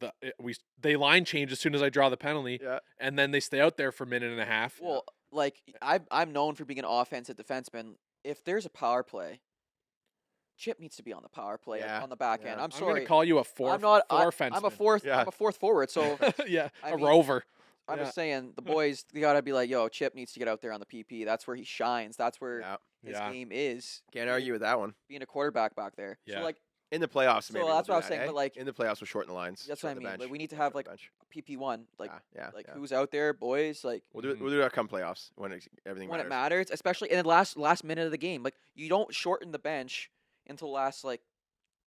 they line change as soon as I draw the penalty Yeah. and then they stay out there for a minute and a half. Well, like I'm known for being an offensive defenseman. If there's a power play, Chip needs to be on the power play Yeah, on the back yeah. end. I'm I'm sorry. gonna call you a four. I'm not. four I'm a fenceman. fourth. Yeah. I'm a fourth forward. So Yeah, I a mean, rover. I'm Yeah. just saying the boys. They gotta be like, yo, Chip needs to get out there on the PP. That's where he shines. That's where Yeah. his Yeah. game is. Can't argue with that one. Being a quarterback back there. Yeah. So like In the playoffs, So maybe that's we'll what I do was saying, that, but, eh? like- in the playoffs, we'll shorten the lines. That's what I shorten the mean, like, bench, we need to shorten have, the like, bench. PP1, like yeah. who's out there, boys. Like We'll do it. Mhm. We'll do it come playoffs when everything when matters. it matters, especially in the last minute of the game. Like you don't shorten the bench until the last like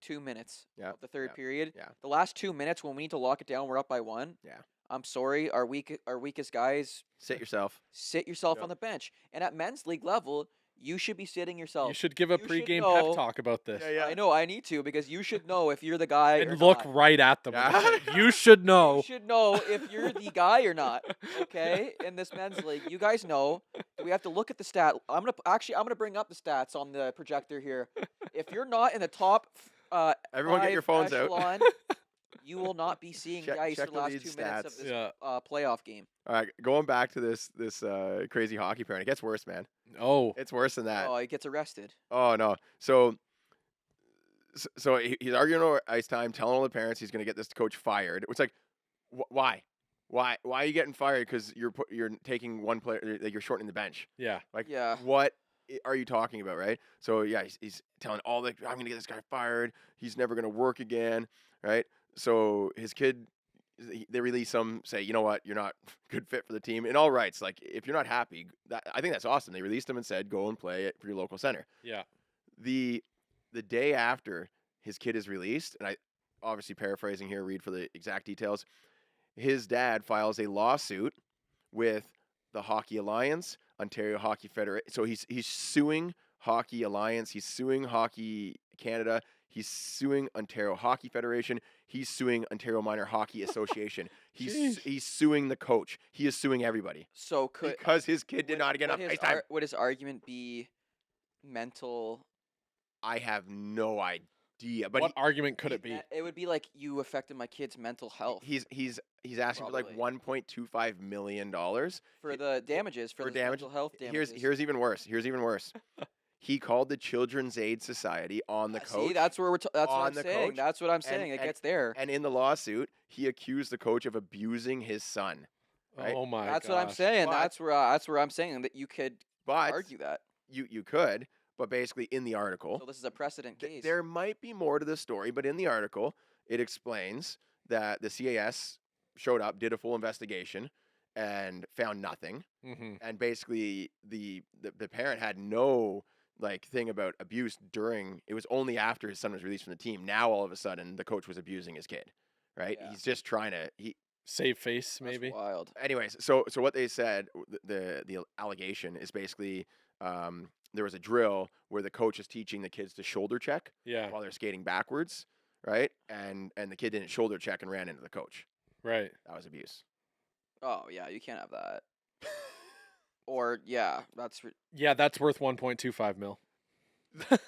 2 minutes Yeah, of the third yeah, period. yeah. The last 2 minutes when we need to lock it down, we're up by 1. Yeah. I'm sorry, our weakest guys, Sit yourself. sit yourself Yep. on the bench. And at men's league level, you should be sitting yourself. You should give a you should pregame know- pep talk about this. I know I need to because you should know if you're the guy or And look not. right at them. and Yeah. say, you should know. You should know if you're the guy or not. Okay, in this men's league, you guys know. We have to look at the stat. I'm gonna bring up the stats on the projector here. If you're not in the top, Everyone get your 5 phones out. echelon, you will not be seeing Check- the ice check for the the last league 2 minutes of stats. this Yeah. playoff game. All right, going back to this crazy hockey parent. It gets worse, man. Oh, It's worse than that. Oh, he gets arrested. Oh no. So he's arguing over ice time, telling all the parents he's going to get this coach fired. It's like, why? Why are you getting fired? Because you're taking one player, like you're shortening the bench. Yeah. Like, Yeah. what are you talking about, right? So yeah, he's telling all the I'm gonna get this guy fired. He's never gonna work again, right? So his kid, they release him, say, you know what, you're not good fit for the team. In all rights, like if you're not happy, I think that's awesome. They released him and said, go and play for your local center. Yeah. The day after his kid is released, and I obviously paraphrasing here, read for the exact details. His dad files a lawsuit with the Hockey Alliance, Ontario Hockey Federation. So he's suing Hockey Alliance, he's suing Hockey Canada, he's suing Ontario Hockey Federation, he's suing Ontario Minor Hockey Association. He's suing the coach. He is suing everybody. So because his kid did not get enough ice time. Would his argument be mental? I have no idea. But what argument could it be? It would be like, you affected my kid's mental health. He's asking for like Probably. $1.25 million For the damages, for the damage. mental health damages. Here's even worse. He called the Children's Aid Society on the coach. See, that's where that's what on I'm the saying. coach, That's what I'm saying. It gets there. And in the lawsuit, he accused the coach of abusing his son. Right? Oh my That's what I'm gosh. saying. But- That's where I'm saying that you could But argue that. you could, but basically in the article, So this is a precedent case. there might be more to the story, but in the article, it explains that the CAS showed up, did a full investigation, and found nothing. Mm-hmm. And basically, the parent had no thing about abuse during. It was only after his son was released from the team. Now all of a sudden, the coach was abusing his kid. Right? Yeah. He's just trying to Save face, That's maybe. wild. Anyways, so what they said, the allegation is basically there was a drill where the coach is teaching the kids to shoulder check Yeah. while they're skating backwards, right? And the kid didn't shoulder check and ran into the coach. Right. That was abuse. Oh yeah, you can't have that. Or yeah, that's Yeah, that's worth 1.25 mil.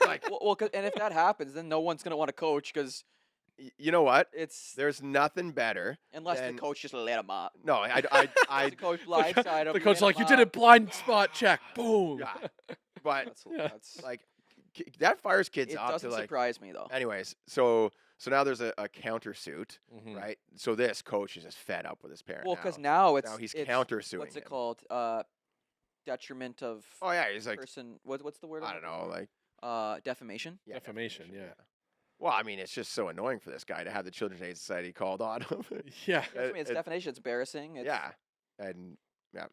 Like, well, and if that happens, then no one's gonna want to coach because you know what? it's There's nothing better. unless then- the coach just let him up. No, I The coach blindsided him. The coach lit like, him you did up." a blind spot check. Boom. yeah, but That's, Yeah. that's like that fires kids it up doesn't to like. surprise me though. Anyways, so now there's a countersuit, Mhm. right? So this coach is just fed up with his parent. Well, because now now now he's it's countersuing. what's it him. called? Detriment of Oh yeah, he's like, person. What's the word? I I'm don't looking know, like for? Defamation. yeah, Defamation, yeah. Well, I mean, it's just so annoying for this guy to have the Children's Aid Society called on him. Yeah. I mean, it's defamation. It's embarrassing. It's yeah, and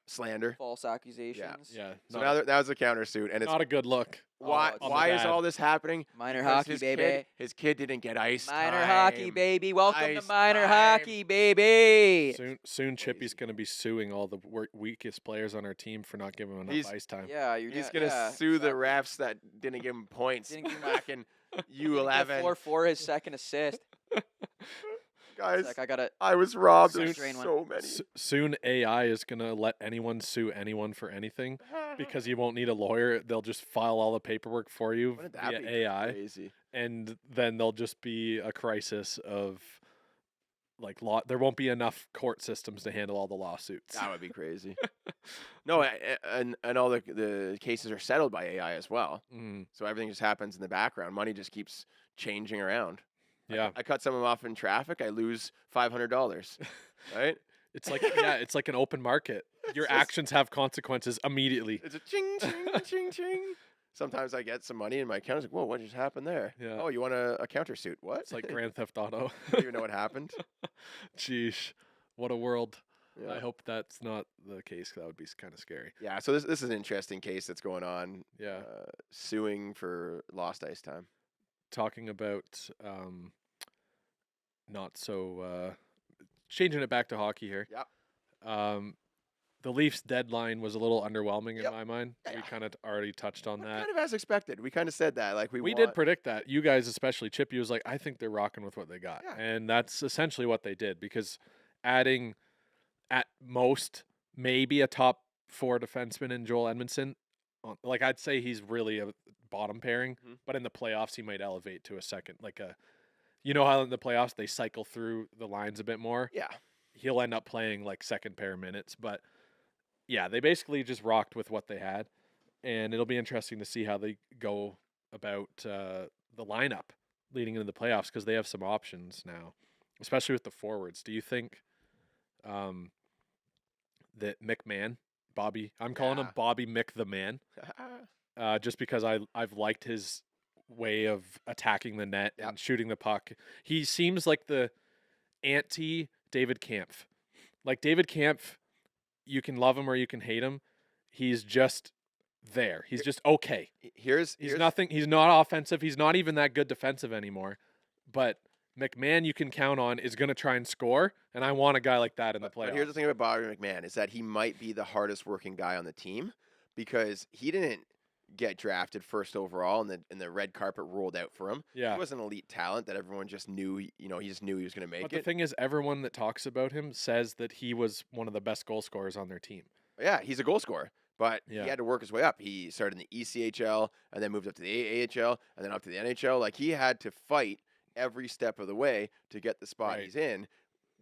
slander. false accusations. Yeah. So Not, now that was a countersuit, and it's not a good look. why it's why is bad. all this happening? Minor Because hockey, his baby. his kid didn't get ice Minor time. hockey, baby. Welcome to Ice minor time. hockey, baby. Soon Chippy's Crazy. going to be suing all the weakest players on our team for not giving him He's- enough ice time. Yeah, you're He's yeah, gonna yeah, sue the exactly. refs that didn't give him points Didn't give him back in Didn't get U11. 4 for his second assist. Guys, It's like I gotta. I was robbed. Soon- There's Drain one. so many. Soon AI is going to let anyone sue anyone for anything because you won't need a lawyer. They'll just file all the paperwork for you Wouldn't that via be AI. crazy? And then there'll just be a crisis of like there won't be enough court systems to handle all the lawsuits. That would be crazy. No, and all the cases are settled by AI as well. Mm, So everything just happens in the background. Money just keeps changing around. yeah. I cut someone off in traffic. I lose $500. Right? It's like it's like an open market. Your It's just- actions have consequences immediately. It's a ching ching ching ching. Sometimes I get some money in my account. I was like, whoa, what just happened there? Yeah. Oh, you want a countersuit? What? It's like Grand Theft Auto. I don't even know what happened. Sheesh. What a world. Yeah. I hope that's not the case. That would be kind of scary. Yeah, so this is an interesting case that's going on. Yeah. Suing for lost ice time. Talking about not so changing it back to hockey here. Yep. The Leafs deadline was a little underwhelming in Yep. my mind. Yeah, We yeah. kind of already touched on that. Kind of as expected. We kind of said that. Like We did predict that. You guys, especially Chippy, was like, I think they're rocking with what they got. Yeah. And that's essentially what they did because adding at most maybe a top 4 defenseman in Joel Edmondson, like I'd say he's really a bottom pairing, Mhm. but in the playoffs he might elevate to a second. Like you know how in the playoffs they cycle through the lines a bit more? Yeah. He'll end up playing like second pair minutes, but yeah, they basically just rocked with what they had, and it'll be interesting to see how they go about the lineup leading into the playoffs because they have some options now, especially with the forwards. Do you think that McMahon, Bobby, I'm calling him Yeah. Bobby McTheMann, just because I've liked his way of attacking the net Yep. and shooting the puck. He seems like the anti David Kampf. Like David Kampf, you can love him or you can hate him. He's just there. He's just okay. Here's He's nothing. He's not offensive. He's not even that good defensive anymore. But McMahon, you can count on, is going to try and score, and I want a guy like that in the playoffs. But here's the thing about Bobby McMahon is that he might be the hardest working guy on the team because he didn't get drafted first overall and the red carpet rolled out for him. Yeah. He was an elite talent that everyone just knew, he just knew he was going to make But it. the thing is, everyone that talks about him says that he was one of the best goal scorers on their team. Yeah, he's a goal scorer, but Yeah. he had to work his way up. He started in the ECHL and then moved up to the AHL and then up to the NHL. Like he had to fight every step of the way to get the spot Right. he's in.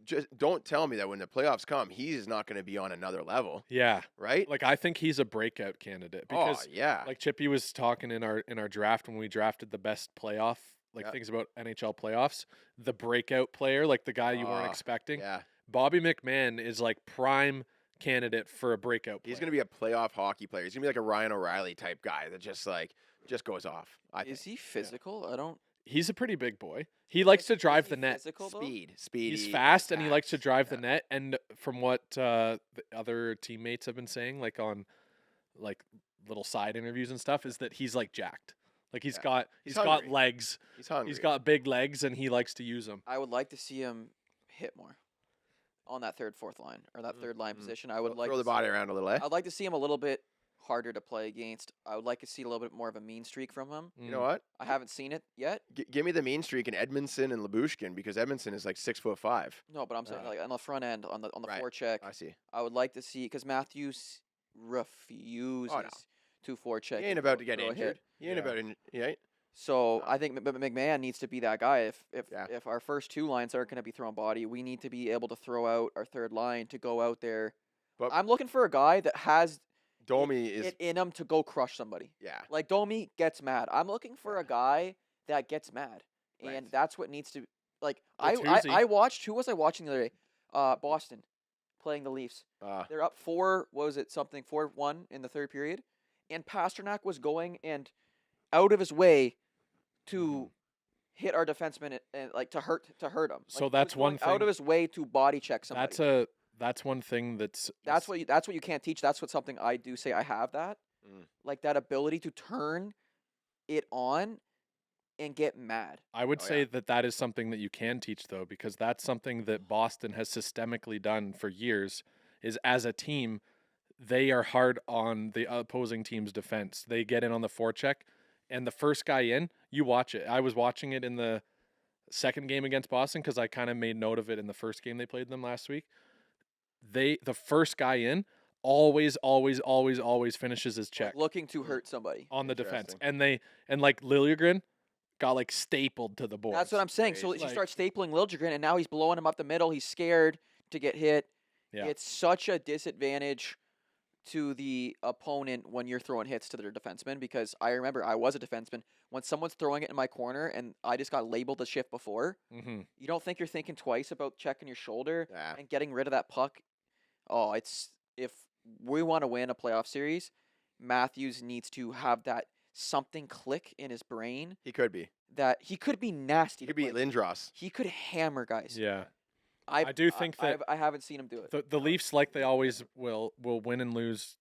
Just don't tell me that when the playoffs come, he's not going to be on another level, Yeah. right? Like I think he's a breakout candidate because yeah. like Chippy was talking in our draft when we drafted the best playoff Yeah. things about NHL playoffs, the breakout player, like the guy you weren't Ah, expecting. Yeah. Bobby McMahon is like prime candidate for a breakout player. He's going to be a playoff hockey player. He's going to be like a Ryan O'Reilly type guy that just goes off. I think. Is he physical? I don't. He's a pretty big boy. He likes to Is drive he the net. physical, though? Speedy. He's fast and he likes to attacks. drive the Yeah. net. And from what the other teammates have been saying, like on like little side interviews and stuff, is that he's like jacked. Like he's Yeah. got He's got hungry. legs. He's hungry. He's got big legs and he likes to use them. I would like to see him hit more on that third, fourth line or that third line position. I would like throw to the body around a little, eh? I'd like to see him a little bit harder to play against. I would like to see a little bit more of a mean streak from him. You know what? I haven't seen it yet. Give me the mean streak in Edmondson and Labushkin because Edmondson is like 6'5". No, but I'm saying like on the front end, on the Right. forecheck. I see. I would like to see because Matthews refuses to forecheck. He ain't and about throw- to get throw a hit. injured. He ain't Yeah. about to. So No. I think McMahon needs to be that guy. Yeah. If our first two lines aren't going to be throwing body, we need to be able to throw out our third line to go out there. But- I'm looking for a guy that has Domi is it in him to go crush somebody. yeah. Like Domi gets mad. I'm looking for a guy that gets mad, and Right. that's what needs to like. Bertuzzi. I watched. Who was I watching the other day? Boston playing the Leafs. Uh, They're up 4-1 in the third period, and Pasternak was going and out of his way to hit our defenseman and like to hurt him. So Like, he that's was going one out thing- of his way to body check somebody. That's one thing that's That's what you can't teach. That's what something I do say I have that. Mm. Like that ability to turn it on and get mad. I would Oh, say yeah. that is something that you can teach though, because that's something that Boston has systemically done for years. Is as a team, they are hard on the opposing team's defense. They get in on the forecheck, and the first guy in, you watch it. I was watching it in the second game against Boston because I kind of made note of it in the first game they played them last week. The first guy in always finishes his Like, check looking to hurt somebody. on the defense, Interesting. and like Liljegren got like stapled to the boards. That's what I'm saying. So Crazy. you start stapling Liljegren, and now he's blowing him up the middle. He's scared to get hit. Yeah. It's such a disadvantage to the opponent when you're throwing hits to their defenseman because I remember I was a defenseman. When someone's throwing it in my corner and I just got labeled a shift before, Mm-hmm. you don't think you're thinking twice about checking your shoulder Yeah. and getting rid of that puck. Oh, it's if we want to win a playoff series, Matthews needs to have that something click in his brain He could be. that he could be nasty. He to could be play. Lindros. He could hammer guys. Yeah. I do think that I haven't seen him do it. the Leafs, like they always will win and lose,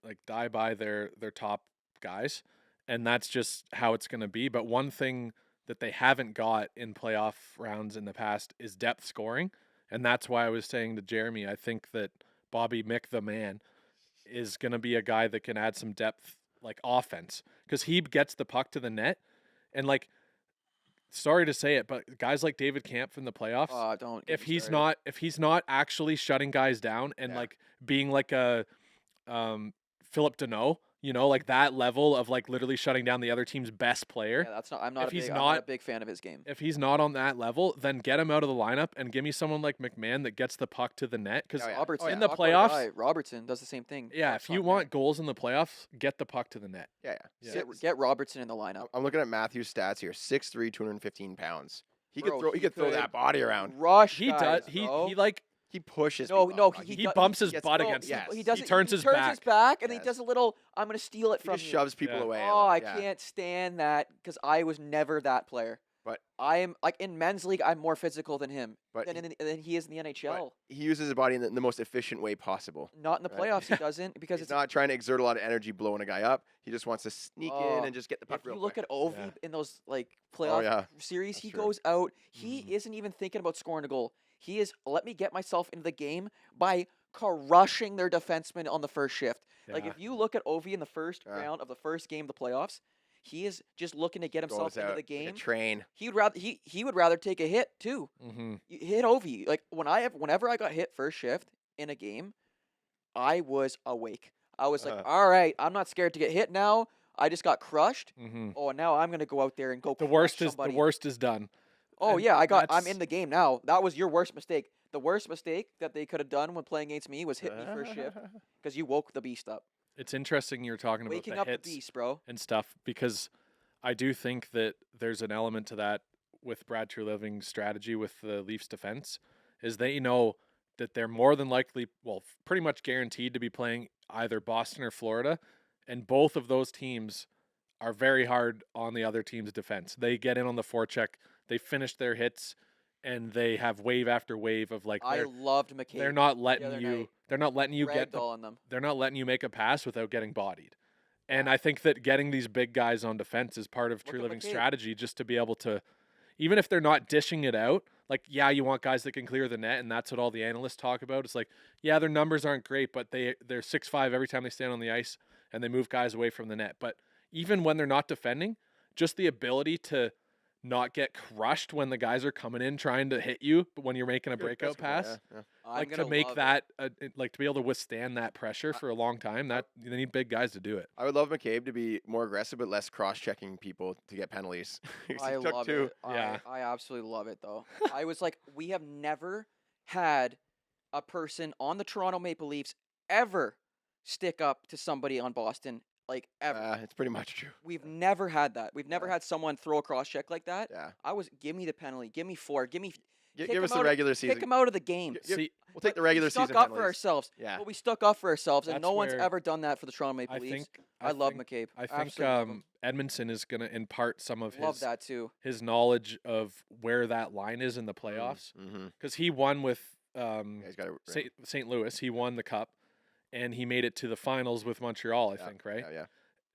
like die by their top guys, and that's just how it's going to be. But one thing that they haven't got in playoff rounds in the past is depth scoring, and that's why I was saying to Jeremy, I think that Bobby McTheMann is going to be a guy that can add some depth, like offense, because he gets the puck to the net, and like, sorry to say it, but guys like David Kampf in the playoffs, Oh, don't. get if me he's started. not actually shutting guys down and Yeah. like being like a Philip Deneau, like that level of like literally shutting down the other team's best player. Yeah, that's not. I'm not. if A he's big, I'm not a not- big fan of his game. If he's not on that level, then get him out of the lineup and give me someone like McMahon that gets the puck to the net. Because Oh, yeah. Robertson in the talk about a playoffs- guy, Robertson does the same thing. yeah, Puck's if you on want goals in the playoffs, get the puck to the net. Yeah. Yeah. yeah. net. Get Robertson in the lineup. I'm looking at Matthew's stats here. 6'3", 215 pounds. He Bro, could throw. He could throw could that body around. Rush. He guys, does. He bro. he like He pushes. No, people no, out. he He do- bumps his gets- butt no, against yes. them. He does. He it- turns his turns back. his back, and he Yes. does a little. I'm gonna steal it He from just you. shoves people Yeah. away. a Oh, lot, I yeah. can't stand that because I was never that player. But I am like in men's league. I'm more physical than him. But Than he is in the NHL. But he uses his body in the most efficient way possible. Not in the right. playoffs. He doesn't because He's it's not trying to exert a lot of energy blowing a guy up. He just wants to sneak in and just get the puck If you real look quick. at Ovi Yeah. in those like playoff yeah. series, That's he true. goes out. He Mhm. isn't even thinking about scoring a goal. He is let me get myself into the game by crushing their defenseman on the first shift. Like Yeah. if you look at Ovi in the first Yeah. round of the first game of the playoffs, he is just looking to get himself Goes into out the like game. a train. He would rather take a hit too. Mm-hmm. You hit Ovi. Like whenever I got hit first shift in a game, I was awake. I was like, all right, I'm not scared to get hit now. I just got crushed. Mm-hmm. Oh, now I'm gonna go out there and go. The crush worst is somebody. done. Oh and yeah, I'm that's- in the game now. That was your worst mistake. The worst mistake that they could have done when playing against me was hit me first shift because you woke the beast up. It's interesting you're talking about Waking the up hits the beast, bro. and stuff because I do think that there's an element to that with Brad Treliving's strategy with the Leafs defense is they know that they're more than likely, well, pretty much guaranteed to be playing either Boston or Florida, and both of those teams are very hard on the other team's defense. They get in on the forecheck, they finish their hits, and they have wave after wave of like I loved McCabe. they're not other letting night. you they're not letting you get the Ragdolling them. they're not letting you make a pass without getting bodied. And Yeah. I think that getting these big guys on defense is part of Look True at Living McCabe. strategy just to be able to, even if they're not dishing it out, like, yeah, you want guys that can clear the net, and that's what all the analysts talk about. It's like, yeah, their numbers aren't great, but they're 6'5" every time they stand on the ice, and they move guys away from the net. But even when they're not defending, just the ability to not get crushed when the guys are coming in trying to hit you, but when you're making a breakout pass, I'm like to gonna make love that, like to be able to withstand that pressure for a long time, that they need big guys to do it. I would love McCabe to be more aggressive, but less cross-checking people to get penalties. 'Cause I he took love two. it. Yeah. I absolutely love it though. I was like, we have never had a person on the Toronto Maple Leafs ever stick up to somebody on Boston, like ever. It's pretty much true. We've never had that. We've never Yeah. had someone throw a cross check like that. Yeah. Give me the penalty. Give me 4. Give me Give kick us him the out regular Kick season. him out of the game. Gi- See, We'll take But the regular we stuck season up for penalties. ourselves. Yeah. But we stuck up for ourselves, and That's no one's where ever done that for the Toronto Maple I Leafs. think I love think- McCabe. I think Absolutely love him. Edmondson is going to impart some of Love that too. his knowledge of where that line is in the playoffs Mm-hmm. because he won with Yeah, he's got it. St. Louis. He won the cup, and he made it to the finals with Montreal. I Yeah, think, right? Yeah.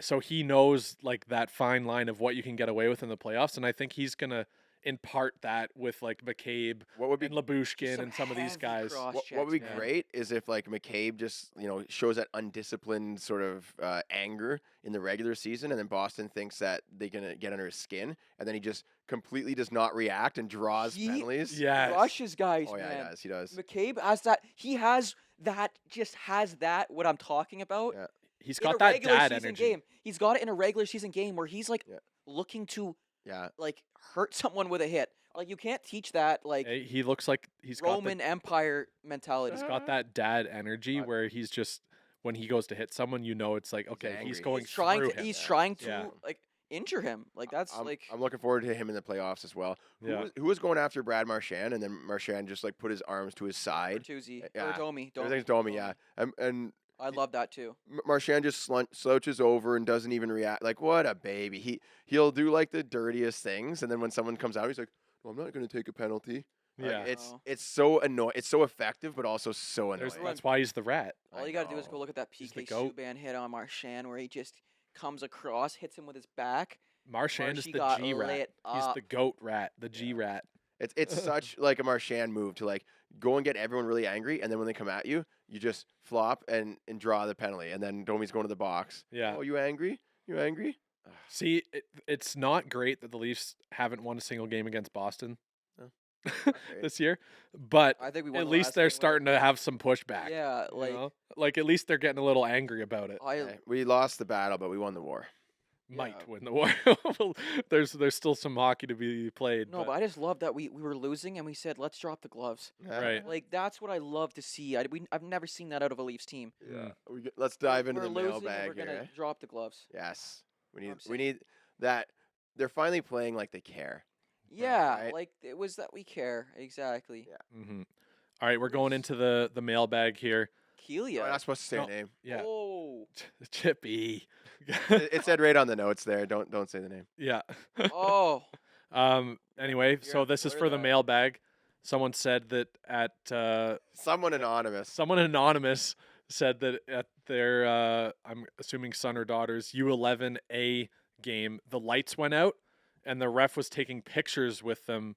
So he knows like that fine line of what you can get away with in the playoffs, and I think he's going to impart that with like McCabe What would be and Labushkin Some and some of these heavy guys. cross what would be checks, man. great is if like McCabe just shows that undisciplined sort of anger in the regular season, and then Boston thinks that they can get under his skin, and then he just completely does not react and draws He- penalties. Yes. Rushes guys, Oh yeah, man. he does. McCabe has that. He has that. Just has that. What I'm talking about. Yeah. He's In a got that regular dad season energy. game. He's got it in a regular season game where he's like Yeah. looking to Yeah. like hurt someone with a hit. Like you can't teach that like He looks like he's Roman Empire mentality. He's got that dad energy But- where he's just when he goes to hit someone, it's like okay, he's angry. going He's trying through to. him. He's Yeah. trying to Yeah. like injure him. Like that's I'm, like I'm looking forward to him in the playoffs as well. Yeah. Who was going after Brad Marchand, and then Marchand just like put his arms to his side. Bertuzzi yeah. or Domi. Everything's Domi, yeah. And I love that too. Marchand just slouches over and doesn't even react. Like, what a baby. He'll do like the dirtiest things, and then when someone comes out, he's like, well, I'm not going to take a penalty. Like, Yeah. No. it's so annoying. It's so effective, but also so annoying. That's why he's the rat. I All you gotta do is know. go look at that He's the PK goat. Subban hit on Marchand where he just comes across, hits him with his back. Marchand is Marshy the got G rat. lit He's up. the goat rat, the G rat. It's such like a Marchand move to like go and get everyone really angry, and then when they come at you, you just flop and draw the penalty, and then Domi's going to the box. Yeah. Oh, you angry? You angry? See, it's not great that the Leafs haven't won a single game against Boston No, not great. this year, but I think we won at the least last they're game, right? starting to have some pushback. Yeah, you like know? Like at least they're getting a little angry about it. I We lost the battle, but we won the war. Might yeah. win the war. There's still some hockey to be played. no, but I just love that we were losing and we said let's drop the gloves. Right. Like that's what I love to see. I've never seen that out of a Leafs team. Yeah. Let's dive into we're the losing and mailbag we're here. gonna drop the gloves. Yes. what We I'm need that. They're finally playing like they care. Yeah, right. like it was that we care exactly. Yeah. hmm All right, we're going into the mailbag here. You're Kelia. not supposed to say No. her name. Yeah, Oh. Chippy. It said right on the notes there. Don't say the name. Yeah. Oh. Anyway, You're so gonna have this to is blur for the that. mailbag. Someone said that at Someone anonymous. someone anonymous said that at their I'm assuming son or daughter's U11A game, the lights went out and the ref was taking pictures with them.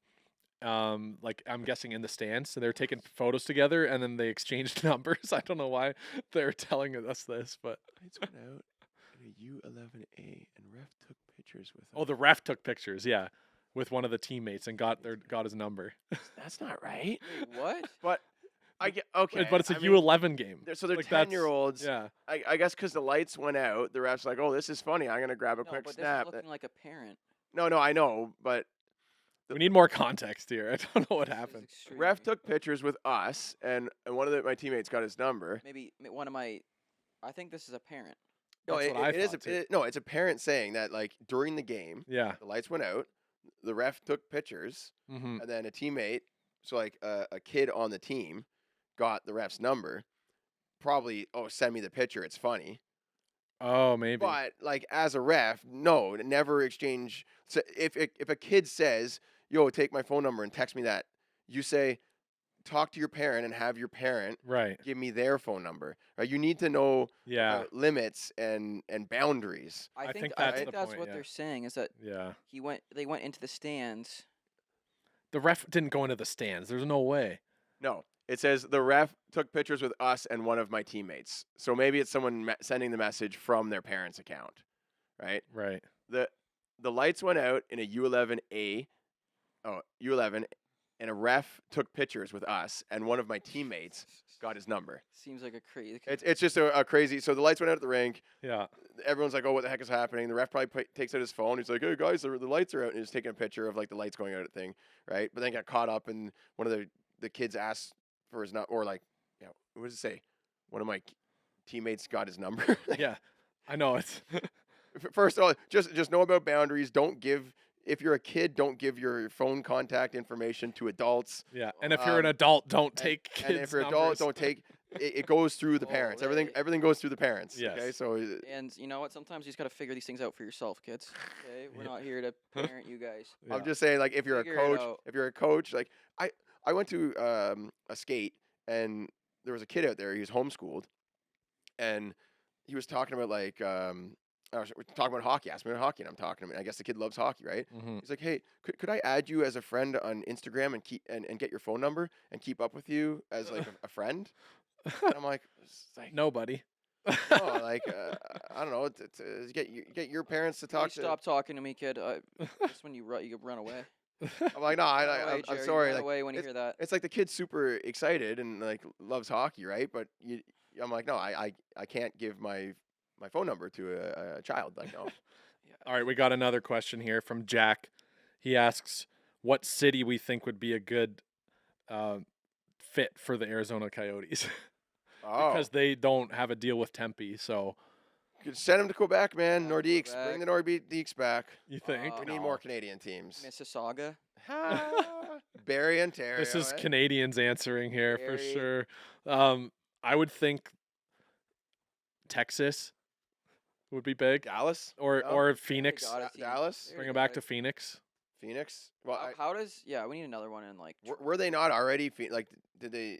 Like I'm guessing in the stands, so they're taking photos together and then they exchanged numbers. I don't know why they're telling us this, but Lights went out in a U11A, and ref took pictures with. the ref took pictures, yeah, with one of the teammates and got his number. That's not right. Wait, what? But I get okay. But it's a I mean, U11 game. so they're Like, that's- 10-year-olds. Yeah. I guess because the lights went out, the ref's like, "Oh, this is funny. I'm gonna grab a No, quick but snap." this is looking like a parent. No, I know, but We need more context here. I don't know what This is happened. extreme. ref took pictures with us, and one of my teammates got his number. Maybe one of my. I think this is a parent. No, That's what I it is. thought, too. No, it's a parent saying that like during the game, Yeah. the lights went out, the ref took pictures, Mm-hmm. and then a teammate, so like a kid on the team, got the ref's number. Probably, send me the picture. It's funny. Oh, maybe. But like as a ref, no, never exchange. So if a kid says, "Yo, take my phone number and text me that," you say, "Talk to your parent and have your parent Right. give me their phone number." Right? You need to know Yeah. limits and boundaries. I think I that's think the that's point, what yeah. they're saying is that Yeah. they went into the stands. The ref didn't go into the stands. There's no way. No, it says the ref took pictures with us and one of my teammates. So maybe it's someone sending the message from their parents' account, right? Right. The lights went out in a U11A, U11, and a ref took pictures with us, and one of my teammates got his number. Seems like a crazy. It's just a crazy. So the lights went out at the rink. Yeah. Everyone's like, "Oh, what the heck is happening?" The ref probably takes out his phone. He's like, "Hey guys, the lights are out," and he's taking a picture of like the lights going out at thing, right? But then got caught up, and one of the kids asked for his number, or like, what does it say? One of my teammates got his number. Yeah. I know it's First of all, just know about boundaries. Don't give. If you're a kid, don't give your phone contact information to adults. yeah. And if you're an adult, don't take kids' And if you're an numbers. adult, don't take. It goes through the parents. Holy. Everything goes through the parents. Yes. Okay, so And you know what? Sometimes you just gotta figure these things out for yourself, kids. Okay, we're Yeah. not here to parent you guys. Yeah. I'm just saying, like, if you're Figure it a coach, like I went to a skate, and there was a kid out there. He was homeschooled, and he was talking about like we're talking about hockey. Asked me about hockey, and I'm talking to him. I guess the kid loves hockey, right? Mhm. He's like, "Hey, could I add you as a friend on Instagram and keep and get your phone number and keep up with you as like a friend?" And I'm like, Nobody. "Oh, like I don't know, to get your parents to talk Please to." stop talking to me, kid. Just when you run away. I'm like, "No, Run away, I'm Jerry, sorry." Run Like, away when you hear that. it's like the kid's super excited and like loves hockey, right? But I'm like, no, I can't give my phone number to a child. Like, no. All right, we got another question here from Jack. He asks, "What city we think would be a good fit for the Arizona Coyotes?" Oh, Because they don't have a deal with Tempe. So send them to Quebec, man. Yeah, Nordiques, Quebec. bring the Nordiques back. you think? We need more Canadian teams. Mississauga. Barrie, Ontario. This is eh? Canadians answering here for Very- sure. I would think Texas would be big, Dallas or No? or Phoenix. got it. team. Dallas, There Bring you it go, back to guys. Phoenix. Phoenix. Well, How does we need another one in like. were they not already like? Did they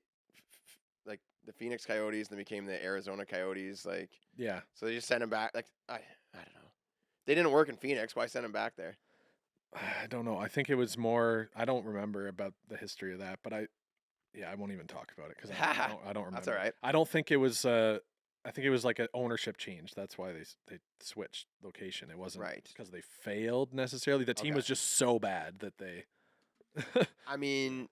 like the Phoenix Coyotes? Then became the Arizona Coyotes. Like, Yeah, so they just sent them back. Like, I don't know. They didn't work in Phoenix. Why send them back there? I don't know. I think it was more. I don't remember about the history of that, but I won't even talk about it because I don't remember. That's all right. I don't think it was. I think it was like an ownership change. That's why they switched location. It wasn't Right. because they failed necessarily. The team Okay. was just so bad that they. I mean,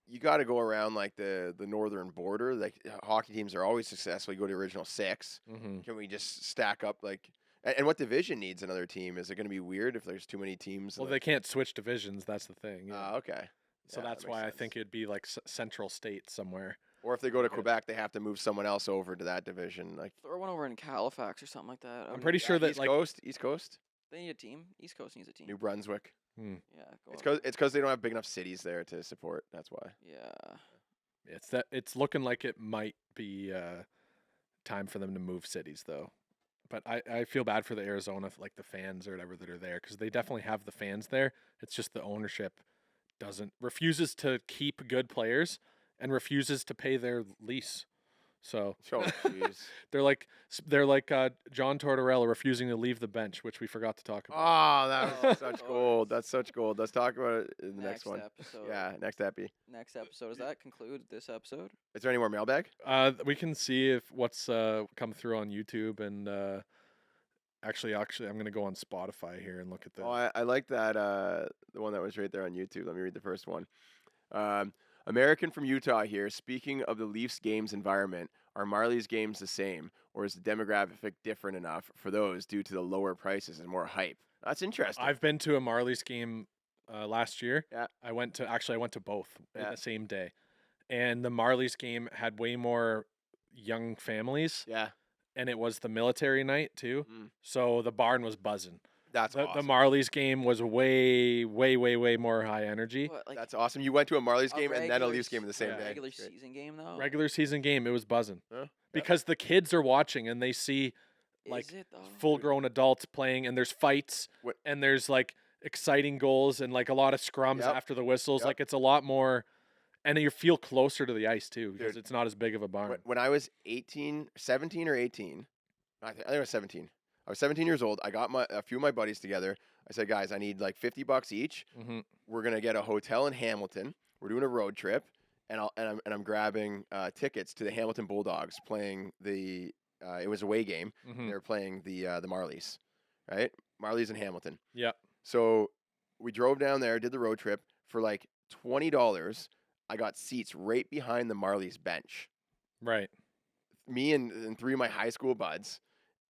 you got to go around like the northern border. Like hockey teams are always successful. You go to original six. hmm Can we just stack up like? And what division needs another team? Is it going to be weird if there's too many teams? Well, they can't switch divisions. That's the thing. Yeah. Okay. So Yeah, that's that makes why I sense. think it'd be like Central State somewhere. Or if they go to Okay. Quebec, they have to move someone else over to that division. Like Throw one over in Halifax or something like that. I'm pretty sure that East like Coast, East Coast, They need a team. East Coast needs a team. New Brunswick. Yeah. It's because they don't have big enough cities there to support. That's why. Yeah. It's looking like it might be time for them to move cities though. But I feel bad for the Arizona, like the fans or whatever that are there, because they definitely have the fans there. It's just the ownership refuses to keep good players and refuses to pay their lease. So Oh, jeez. they're like John Tortorella refusing to leave the bench, which we forgot to talk about. Oh, that Oh, was of such course. gold. That's such gold. Let's talk about it in the next one. Episode. Yeah, next epi. Next episode. Does that conclude this episode? Is there any more mailbag? We can see if what's come through on YouTube and actually I'm gonna go on Spotify here and look at the. Oh, I like that. The one that was right there on YouTube. Let me read the first one. American from Utah here. Speaking of the Leafs games environment, are Marlies games the same, or is the demographic different enough for those due to the lower prices and more hype? That's interesting. I've been to a Marlies game last year. Yeah. I went to both in Yeah. the same day, and the Marlies game had way more young families, Yeah, and it was the military night too. Mm. So the barn was buzzing. that's The awesome. Marlies game was way more high energy. What, like That's awesome. You went to a Marlies a game and then a regular Leafs game in the same yeah. day. regular Great. season game though? Regular season game, it was buzzing Huh? because the kids are watching and they see like Is it though? full-grown adults playing, and there's fights What- and there's like exciting goals and like a lot of scrums Yep. after the whistles. Yep. Like it's a lot more, and you feel closer to the ice too because Dude. it's not as big of a barn. When I was 17 or 18, I think I was 17. I was 17 years old. I got a few of my buddies together. I said, guys, I need like $50 each. Mm-hmm. We're gonna get a hotel in Hamilton. We're doing a road trip, and I'm grabbing tickets to the Hamilton Bulldogs playing the. It was a away game. Mm-hmm. They were playing the Marlies, right? Marlies in Hamilton. Yeah. So we drove down there, did the road trip for like $20. I got seats right behind the Marlies bench. Right. Me and three of my high school buds,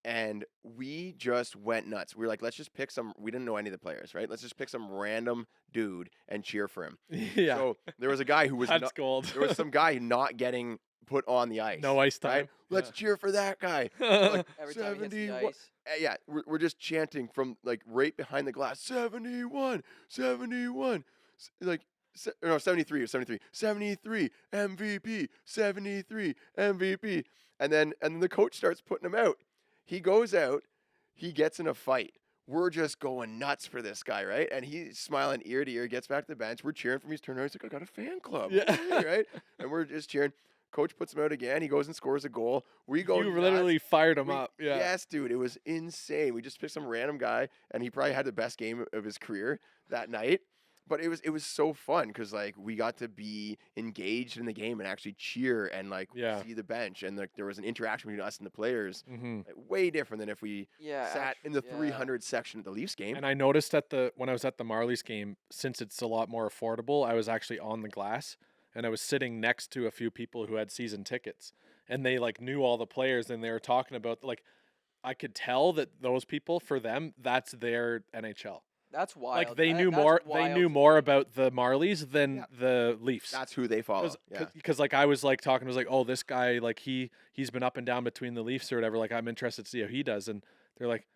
and we just went nuts. We were like, let's just pick some. We didn't know any of the players, right? Let's just pick some random dude and cheer for him. Yeah. So there was a guy who was That's not, gold. there was some guy not getting put on the ice. No ice right? time. Let's cheer for that guy. Yeah. Like, Every time he hits the 71 ice. Yeah, we're just chanting from like right behind the glass. 71, 71, like. No, 73 or 73. 73 MVP, 73 MVP. And then the coach starts putting him out. He goes out, he gets in a fight. We're just going nuts for this guy, right? And he's smiling ear to ear, gets back to the bench. We're cheering from his turn around. He's like, I got a fan club. Yeah. Hey, right? And we're just cheering. Coach puts him out again. He goes and scores a goal. We go You nuts. literally fired him We- up. Yeah. Yes, dude. It was insane. We just picked some random guy, and he probably had the best game of his career that night. But it was so fun because like we got to be engaged in the game and actually cheer and like Yeah. see the bench, and like there was an interaction between us and the players. Mm-hmm. Like, way different than if we Yeah. sat in the yeah. 300 section of the Leafs game. And I noticed when I was at the Marlies game, since it's a lot more affordable, I was actually on the glass and I was sitting next to a few people who had season tickets, and they like knew all the players, and they were talking about like I could tell that those people, for them, that's their NHL. That's wild. Like they That- knew that's more. They wild knew to more me. about the Marlies than Yeah. the Leafs. That's who they follow. Yeah. Because like I was like talking, I was like, oh, this guy, like he's been up and down between the Leafs or whatever. Like I'm interested to see how he does, and they're like,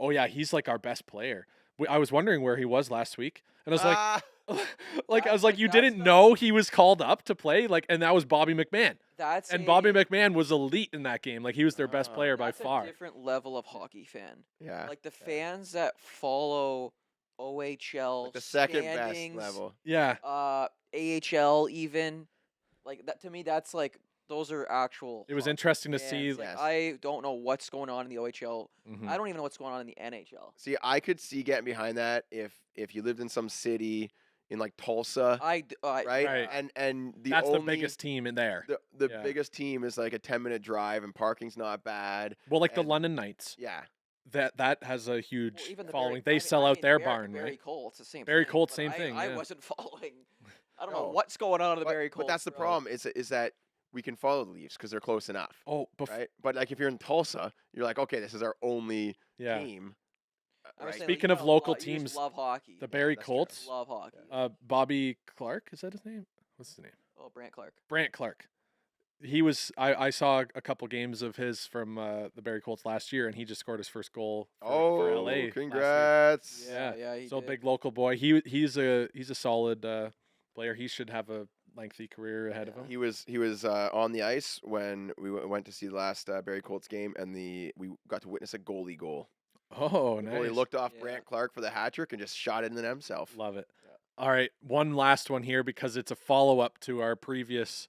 oh yeah, he's like our best player. I was wondering where he was last week, and I was like, Ah, like I was like, you that's didn't the- know he was called up to play, like, and that was Bobby McMahon, That's and a- Bobby McMahon was elite in that game. Like he was their best Ah. player by that's far. a different level of hockey fan. yeah. Like the fans that follow OHL, Like the second best standings, level. Yeah, AHL even. Like that to me, that's like those are actual. it was hockey interesting to see. fans. Like, Yes. I don't know what's going on in the OHL. Mhm. I don't even know what's going on in the NHL. See, I could see getting behind that if you lived in some city in like Tulsa, right? Right. and the That's the only, biggest team in there. The Yeah. biggest team is like a 10-minute drive and parking's not bad. Well, like the and- London Knights, Yeah. that has a huge Well, even the following. Barry, They I mean- sell I out mean, their Barry- barn, Barry right? Colts, the same. Barry thing, Colts, but same I, thing, I yeah. wasn't following. I don't No. know what's going on in the But, Barry Colts. but that's the bro. problem is that we can follow the Leafs because they're close enough, Oh, right? But like if you're in Tulsa, you're like, okay, this is our only yeah. team. I was Right? saying, Speaking you of know, local you just teams, love hockey. The Barry that's true. Colts, Love hockey. Bobby Clark, is that his name? What's his name? Oh, Brant Clark. Brant Clark. He was. I saw a couple games of his from the Barry Colts last year, and he just scored his first goal for LA. last week. Congrats. Yeah. He So did. big local boy. He's a solid player. He should have a lengthy career ahead of him. He was on the ice when we went to see the last Barrie Colts game, and we got to witness a goalie goal. Oh, The nice. goalie looked off Yeah. Brant Clark for the hat trick and just shot it in the net himself. Love it. Yeah. All right, one last one here because it's a follow-up to our previous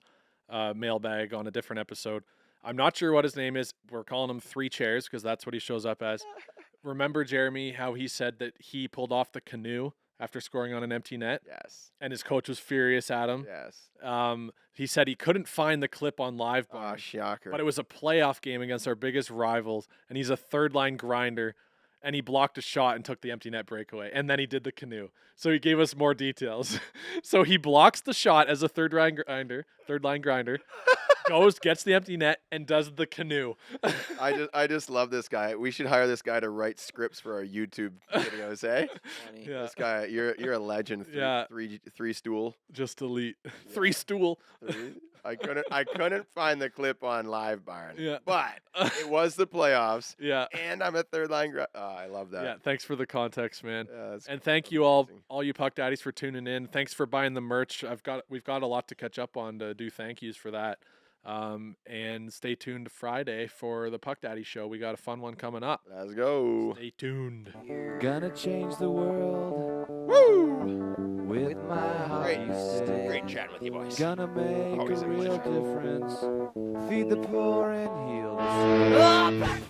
mailbag on a different episode. I'm not sure what his name is. We're calling him Three Chairs because that's what he shows up as. Remember, Jeremy, how he said that he pulled off the canoe after scoring on an empty net, Yes. and his coach was furious at him? Yes. He said he couldn't find the clip on Live Ah, Barn, shocker. but it was a playoff game against our biggest rivals, and he's a third-line grinder, and he blocked a shot and took the empty net breakaway, and then he did the canoe. So he gave us more details. So he blocks the shot as a third-line grinder, goes, gets the empty net, and does the canoe. I just love this guy. We should hire this guy to write scripts for our YouTube videos, eh? Funny. Yeah, This guy, you're a legend. Yeah. Three stool. just elite. Three stool. Three. I couldn't find the clip on Live Barn. Yeah. But it was the playoffs, Yeah. and I'm a third line. I love that. Yeah, thanks for the context, man. Yeah, that's And thank you all amazing. you Puck Daddies for tuning in. Thanks for buying the merch. We've got a lot to catch up on to do thank yous for that. And stay tuned Friday for the Puck Daddy show. We got a fun one coming up. Let's go. Stay tuned. Gonna change the world Woo! with my hockey stick. Great chatting with you boys. Gonna make Always a a real pleasure. difference. Feed the poor and heal the sick.